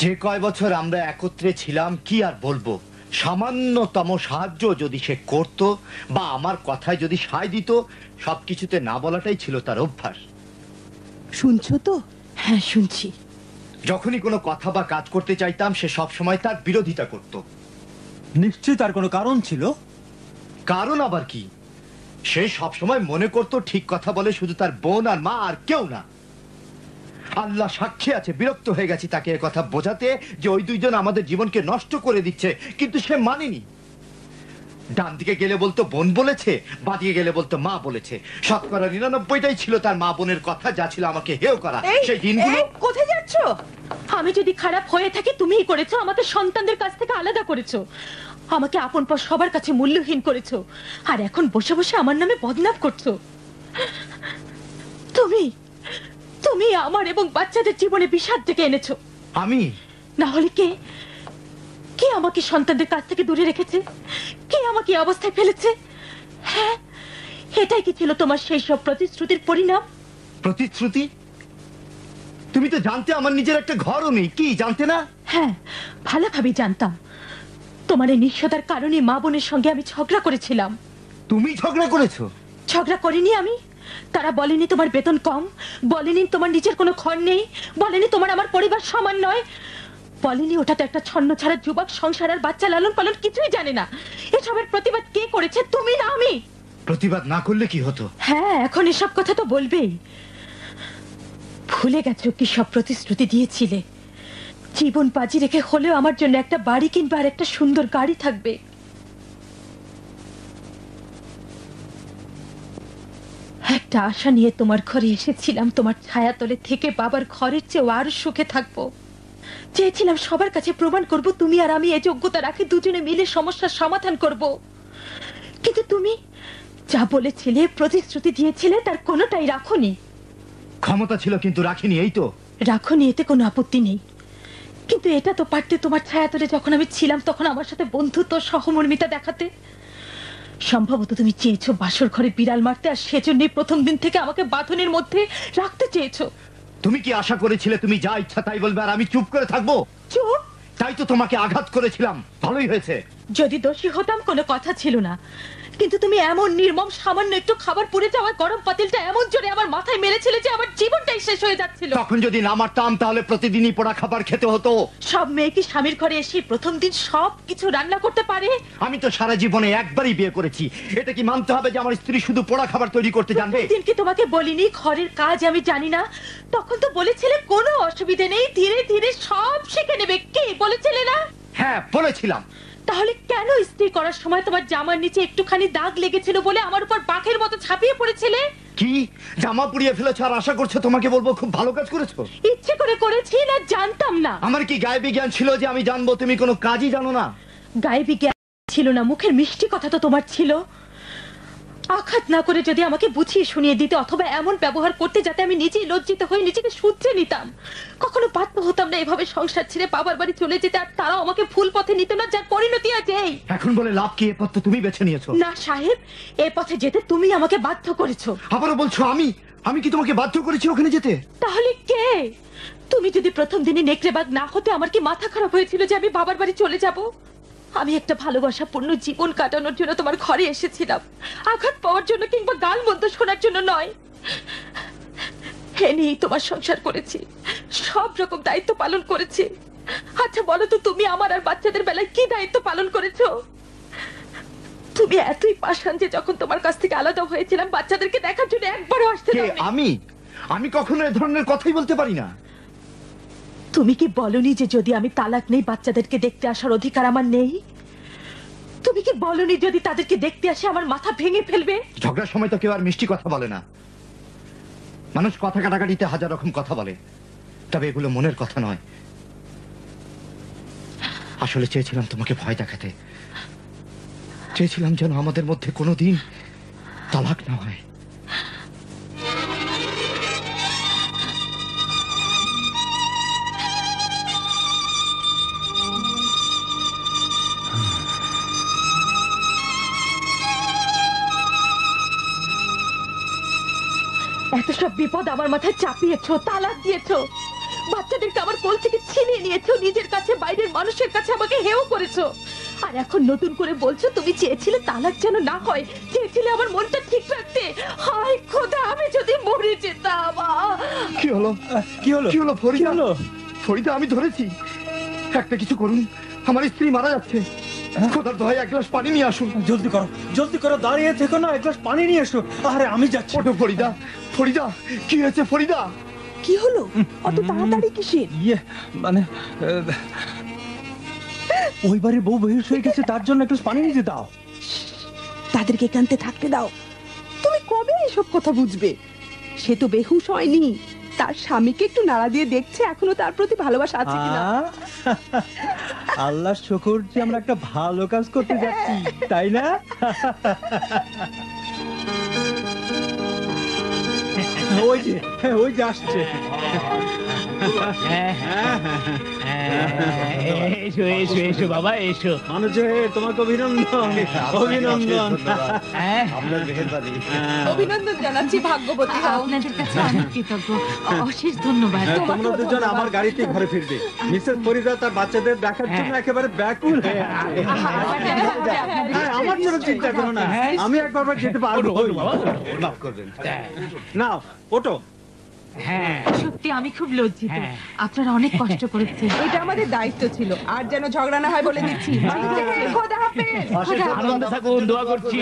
যে কয় বছর আমরা একত্রে ছিলাম, কি আর বলবো, সামান্যতম সাহায্য যদি সে করত বা আমার কথায় যদি সায় দিত, সবকিছুতে না বলাটাই ছিল তার অভ্যাস। শুনছো তো? হ্যাঁ, শুনছি। যখনই কোনো কথা বা কাজ করতে চাইতাম, সে সব সময় তার বিরোধিতা করত। নিশ্চয়ই তার কোনো কারণ ছিল। কারণ আবার কি? সে সব সময় মনে করত ঠিক কথা বলে শুধু তার বোন আর মা, আর কেউ না। আল্লাহ সাক্ষী আছে, বিরক্ত হয়ে গেছি তাকে কথা বোঝাতে যে ওই দুইজন আমাদের জীবনকে নষ্ট করে দিচ্ছে, কিন্তু সে মানেনি। ডান দিকে গেলে বলতো বোন বলেছে, বাঁ দিকে গেলে বলতো মা বলেছে। 99% ছিল তার মা বোনের কথা, যা ছিল আমাকে হেয় করা। সেই দিনগুলো। কোথায় যাচ্ছ? আমি যদি খারাপ হয়ে থাকি, তুমিই করেছো। আমাদের সন্তানদের কাছ থেকে আলাদা করেছো, আমাকে আপন পর সবার কাছে মূল্যহীন করেছো, আর এখন বসে বসে আমার নামে বদনাম করছো। তুমি তুমি আমার এবং বাচ্চাদের জীবনে বিষাদ ডেকে এনেছো। আমি? না হলে কে? কে আমাকে সন্তানদের কাছ থেকে দূরে রেখেছে? কে আমাকে এই অবস্থায় ফেলেছে? হ্যাঁ, এটাই কি ছিল তোমার সেই সব প্রতিশ্রুতির পরিণাম? প্রতিশ্রুতি? তুমি তো জানতে আমার নিজের একটা ঘরও নেই, কি জানতে না? হ্যাঁ, ভালোভাবে জানতাম। তোমার এই নিঃস্বতার কারণে মা বোনের সঙ্গে আমি ঝগড়া করেছিলাম। তুমি ঝগড়া করেছো? ঝগড়া করিনি আমি। তারা বলেনি তোমার বেতন কম, বলেনি তোমার নিজের কোনো ঘর নেই, বলেনি তোমার আমার পরিবার সমান নয়, বলেনি ওটা তো একটা ছন্ন ছাড়া যুবক, সংসার আর বাচ্চা লালন পালন কিছুই জানে না। এসবের প্রতিবাদ কে করেছে? তুমি না আমি? প্রতিবাদ না করলে কি হতো? হ্যাঁ, এখন এসব কথা তো বলবেই। ভুলে গেছো কি সব প্রতিশ্রুতি দিয়েছিলে? জীবন বাজি রেখে হলেও আমার জন্য একটা বাড়ি কিনবে আর একটা সুন্দর গাড়ি থাকবে। একটা আশা নিয়ে তোমার ঘরে এসেছিলাম, তোমার ছায়াতলে থেকে বাবার ঘরের চেয়েও আরো সুখে থাকবো। চেয়েছিলাম সবার কাছে প্রমাণ করব তুমি আর আমি এই যোগ্যতা রাখি দুজনে মিলে সমস্যার সমাধান করব। কিন্তু তুমি যা বলেছিলে, প্রতিশ্রুতি দিয়েছিলে, তার কোনোটাই রাখোনি। ক্ষমতা ছিল কিন্তু রাখিনি, এই তো। রাখোনি, এতে কোনো আপত্তি নেই, কিন্তু এটা তো পারতে তোমার ছায়াতলে যখন আমি ছিলাম তখন আমার সাথে বন্ধুত্ব, সহমর্মিতা দেখাতে। সম্ভবত তুমি চেয়েছো বাসর ঘরে বিড়াল মারতে, আর সেজন্যই প্রথম দিন থেকে আমাকে বাঁধনের মধ্যে রাখতে চেয়েছো। তুমি কি আশা করেছিলে তুমি যা ইচ্ছা তাই বলবে আর আমি চুপ করে থাকবো? চুপ? তাই তো তোমাকে আঘাত করেছিলাম। ভালোই হয়েছে। যদি দোষী হতাম কোনো কথা ছিল না, কিন্তু তুমি এমন নির্মম, সামান্য একটু খাবার পুড়ে যাওয়া গরম পাতিলটা এমন জোরে আমার মাথায় মেরেছিলে যে আমার জীবনটাই শেষ হয়ে যাচ্ছিল। তখন যদি না মারতাম তাহলে প্রতিদিনই পোড়া খাবার খেতে হতো। সব মেয়ে কি স্বামীর ঘরে এসে প্রথম দিন সব কিছু রান্না করতে পারে? আমি তো সারা জীবনে একবারই বিয়ে করেছি। এটা কি মানতে হবে যে আমার স্ত্রী শুধু পোড়া খাবার তৈরি করতে জানবে? দিন কি তোমাকে বলিনি ঘরের কাজ আমি জানি না? তখন তো বলেছিলে কোনো অসুবিধে নেই, ধীরে ধীরে সব শিখে নেবে। কি বলেছিলে না? হ্যাঁ, বলেছিলাম। তাহলে কেন ইস্ত্রি করার সময় তোমার জামার নিচে একটুখানি দাগ লেগেছিল বলে আমার উপর বাঘের মতো ঝাঁপিয়ে পড়েছিলে? কি জামা পুড়িয়ে ফেলেছো আর আশা করছো তোমাকে বলবো খুব ভালো কাজ করেছো? ইচ্ছে করে করেছি না জানতাম না? আমার কি গায়ে বিজ্ঞান ছিল যে আমি জানবো তুমি কোনো কাজই জানো না? গায়ে বিজ্ঞান ছিল না, মুখের মিষ্টি কথা তো তোমার ছিল। আঘাত না করে যদি আমাকে বুঝিয়ে শুনিয়ে দিতে অথবা এমন ব্যবহার করতে যাতে আমি নিজেই লজ্জিত হয়ে নিজেকে শুধরে নিতাম, কখনো বাধ্য হতাম না এভাবে সংসার ছেড়ে বাবার বাড়ি চলে যেতে, আর তারাও আমাকে ভুল পথে নিত না, যার পরিণতি আজ এই। এখন বলে লাভ কি? এ পথ তো তুমি বেছে নিয়েছো। না সাহেব, এ পথে যেতে তুমি আমাকে বাধ্য করেছো। আবারও বলছো আমি কি তোমাকে বাধ্য করেছি ওখানে যেতে? তাহলে কে? তুমি যদি প্রথম দিনে নেকড়েবাগ না হতে আমার কি মাথা খারাপ হয়েছিল যে আমি বাবার বাড়ি চলে যাব? আমি একটা ভালোবাসাপূর্ণ জীবন কাটানোর জন্য তোমার ঘরে এসেছিলাম, আঘাত পাওয়ার জন্য কিংবা গাল মন্দ শোনার জন্য নয়। নিয়েই তোমার সংসার করেছি, সব রকম দায়িত্ব পালন করেছি। আচ্ছা বলো তো, তুমি আমার আর বাচ্চাদের বেলায় কি দায়িত্ব পালন করেছো? তুমি এতই পাষাণ যে যখন তোমার কাছ থেকে আলাদা হয়েছিলাম বাচ্চাদেরকে দেখার জন্য একবারও আসতে দাওনি। আমি কখনো এ ধরনের কথাই বলতে পারি না। তুমি কি বলনি যে যদি আমি তালাক নেই বাচ্চাদেরকে দেখতে আসার অধিকার আমার নেই? তুমি কি বলনি যদি তাদেরকে দেখতে আসে আমার মাথা ভেঙে ফেলবে? ঝগড়ার সময় তো কেউ আর মিষ্টি কথা বলে না। মানুষ কথা কাটাকাটিতে হাজার রকম কথা বলে, তবে এগুলো মনের কথা নয়। আসলে চেয়েছিলাম তোমাকে ভয় দেখাতে, চেয়েছিলাম যেন আমাদের মধ্যে কোনোদিন তালাক না হয়। এত সব বিপদ আমার মাথায় চাপিয়েছো, তালাক দিয়েছো, বাচ্চাদেরকে আমার কোল থেকে ছিনিয়ে নিয়েছো, নিজের কাছে বাইরের মানুষের কাছে আমাকে হেও করেছো, আর এখন নতুন করে বলছো তুমি চেয়েছিলে তালাক যেন না হয়, চেয়েছিলে আমার মনটা ঠিক রাখতে। হায় খোদা, আমি যদি মরে যেতাম। কি হলো? কি হলো ফরিদা, আমি ধরেছি। একটা কিছু করুন, আমার স্ত্রী মারা যাচ্ছে। খোদার দোহাই এক গ্লাস পানি নিয়ে আসুন। জলদি করো, দাঁড়িয়ে থেকো না, এক গ্লাস পানি নিয়ে এসো। আরে আমি যাচ্ছি। ওঠো ফরিদা। কি হয়েছে ফরিদা? কি হলো? অত তাড়াতাড়ি কিসের? মানে ওই বাড়ির বউ বেহুশ হয়ে গেছে, তার জন্য একটু পানি নিতে দাও। তাদেরকে একান্তে থাকতে দাও। তুমি কবে এসব কথা বুঝবে? সে তো বেহুশ হয়নি, তার স্বামীকে একটু নাড়া দিয়ে দেখছে এখনো তার প্রতি ভালোবাসা আছে কিনা। আল্লাহর শুকর যে আমরা একটা ভালো কাজ করতে যাচ্ছি, তাই না? ওই যে আসছে। এসো এসো এসো বাবা এসো। মানুষ তোমাকে অভিনন্দন, অভিনন্দন। আপনার মেহেরবানি। অভিনন্দন জানাচ্ছি, ভাগ্যবতী হও। আপনাদের কাছে অনেক কৃতজ্ঞ, অশেষ ধন্যবাদ। তোমরা দুজন আমার গাড়িতে ঘরে ফিরবে। মিসেস ফরিদা তার বাচ্চাদের দেখার জন্য একেবারে ব্যাকুল হয়ে আছে। আমার জন্য চিন্তা করো না, আমি একবার যেতে পারবো। মাফ করবেন। নাও ওটো। হ্যাঁ সত্যি আমি খুব লজ্জিত, আপনারা অনেক কষ্ট করেছেন। এটা আমাদের দায়িত্ব ছিল, আর যেন ঝগড়া না হয় বলে দিচ্ছি। খোদা হাফেজ। আনন্দ থাকুন, দোয়া করছি।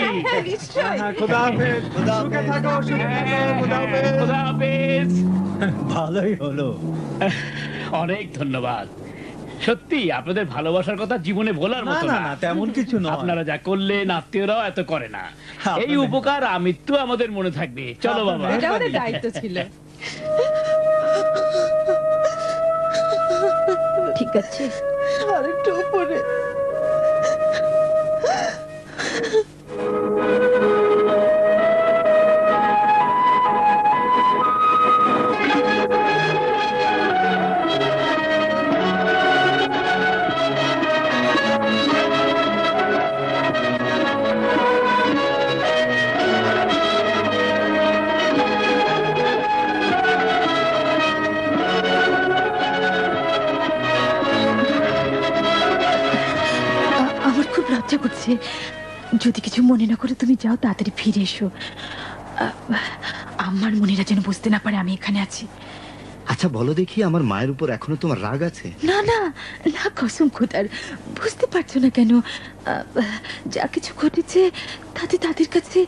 খোদা হাফেজ, সুখে থাকো, সুখে থাকো, খোদা হাফেজ। খোদা হাফেজ। ভালোই হলো। অনেক ধন্যবাদ। সত্যি আপনাদের ভালোবাসার কথা জীবনে ভোলার মতো না, না। না, তেমন কিছু নয়। আপনারা যা করলেন আত্মীয়রাও এত করে না। আপনাদের- এই উপকার আমৃত্যু আমাদের মনে থাকবে। চলো বাবা। এটা আমাদের দায়িত্ব ছিল। ঠিক আছে, আরেকটু উপরে। আমার খুব লজ্জা করছে। যদি কিছু মনে না করে তুমি যাও, তাড়াতাড়ি ফিরে এসো। আমার মনেরা যেন বুঝতে না পারে আমি এখানে আছি। আচ্ছা বলো দেখি, আমার মায়ের উপর এখনো তোমার রাগ আছে? না না না, কসম খোদার। বুঝতে পারছো না কেন? যা কিছু ঘটেছে তাতে তাদের কাছে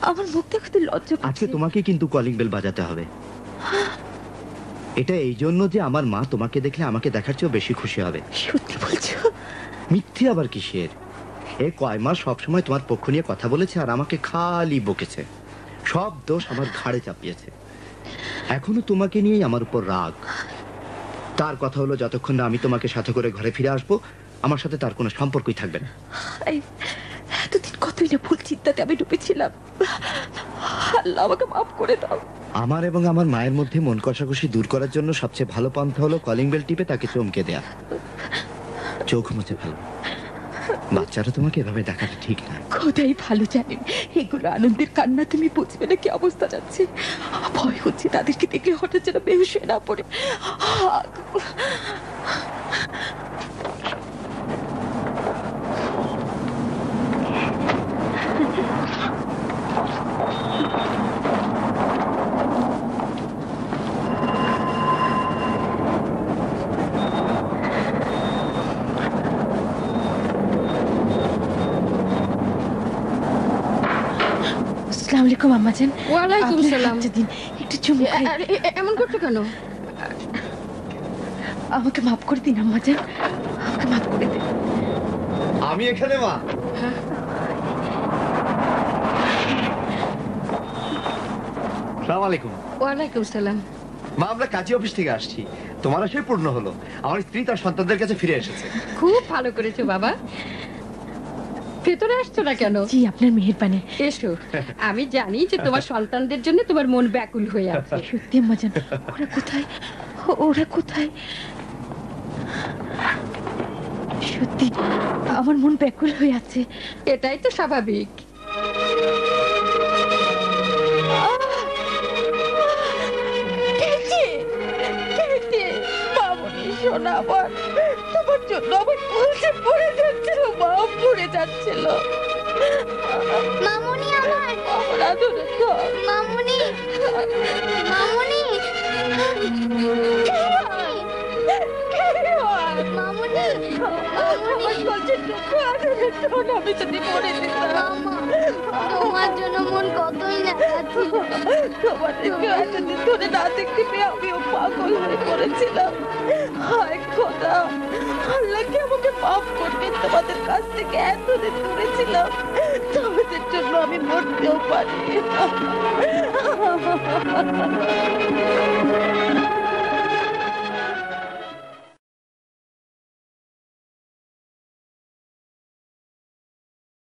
আমার মুখ দেখাতে লজ্জা আজকে করছে। তোমাকে কিন্তু কলিং বেল বাজাতে হবে। এটা এই জন্য যে আমার মা তোমাকে দেখলে আমাকে দেখার চেয়েও বেশি খুশি হবে। সত্যি বলছো? মিথ্যে আবার কিসের? এ কয় মাস সবসময় তোমার পক্ষ নিয়ে কথা বলেছে আর আমাকে খালি বকেছে। সব দোষ আমার ঘাড়ে চাপিয়েছে। এখনো তোমাকে নিয়েই আমার উপর রাগ। তার কথা হলো, যতক্ষণ না আমি তোমাকে সাথে করে ঘরে ফিরে আসবো, আমার সাথে তার কোনো সম্পর্কই থাকবে না। এতদিন কতই না ভুল চিন্তাতে আমি ডুবেছিলাম। আল্লাহ আমাকে মাফ করে দাও। আমার এবং আমার মায়ের মধ্যে মন কষাকষি দূর করার জন্য সবচেয়ে ভালো পন্থা হলো কলিং বেল টিপে তাকে চমকে দেয়া, চোখ মুছে ফেলো। বাচ্চারা তোমাকে এভাবে দেখাটা ঠিক না। খোদাই ভালো জানেন এগুলো আনন্দের কান্না, তুমি বুঝবে না কি অবস্থা যাচ্ছে। ভয় হচ্ছে তাদেরকে দেখলে হঠাৎ যেন বেহুশ হয়ে না পড়ে। আসসালামু আলাইকুম আম্মাজান। ওয়ালাইকুম আপনার সালাম। হাতটা দিন, একটু চুমু খাই। এমন করছো কেন? আমাকে মাফ করে দিন আম্মাজান, আমাকে মাফ করে দিন। আমি এখানে মা। আসসালামু আলাইকুম। ওয়ালাইকুম সালাম। মা, আমরা কাজী অফিস থেকে আসছি। তোমার আশাই পূর্ণ হলো। আমার স্ত্রী তার সন্তানদের কাছে ফিরে এসেছে। খুব ভালো করেছো বাবা। ভেতরে আসছো না কেন? জি, আপনার মেহেরবানি। এসো। আমি জানি যে তোমার সন্তানদের জন্য তোমার মন ব্যাকুল হয়ে আছে। সত্যি আম্মাজান, ওরা কোথায়? ওরা কোথায়? সত্যি আমার মন ব্যাকুল হয়ে আছে। এটাই তো স্বাভাবিক। শোনা আমার, তোমার জন্য আমার কলসে পড়ে যাচ্ছিল, মা পড়ে যাচ্ছিল। মামুনি আমার, আমার আদরে ধর। মামুনি, মামুনি, মামুনি, আমার কলসের টুকরো আদরে ধর, আমি যদি মরে যেতাম। তোমার জন্য মন কতই না কাঁদছিল। তোমাদেরকে এতদিন ধরে না দেখতে পেয়ে আমিও পাগল হয়ে পড়েছিলাম। হায় খোদা, আল্লাহকে আমাকে মাফ করবেন। তোমাদের কাছ থেকে এতদিন দূরে ছিলাম, তোমাদের জন্য আমি মরতেও পারি।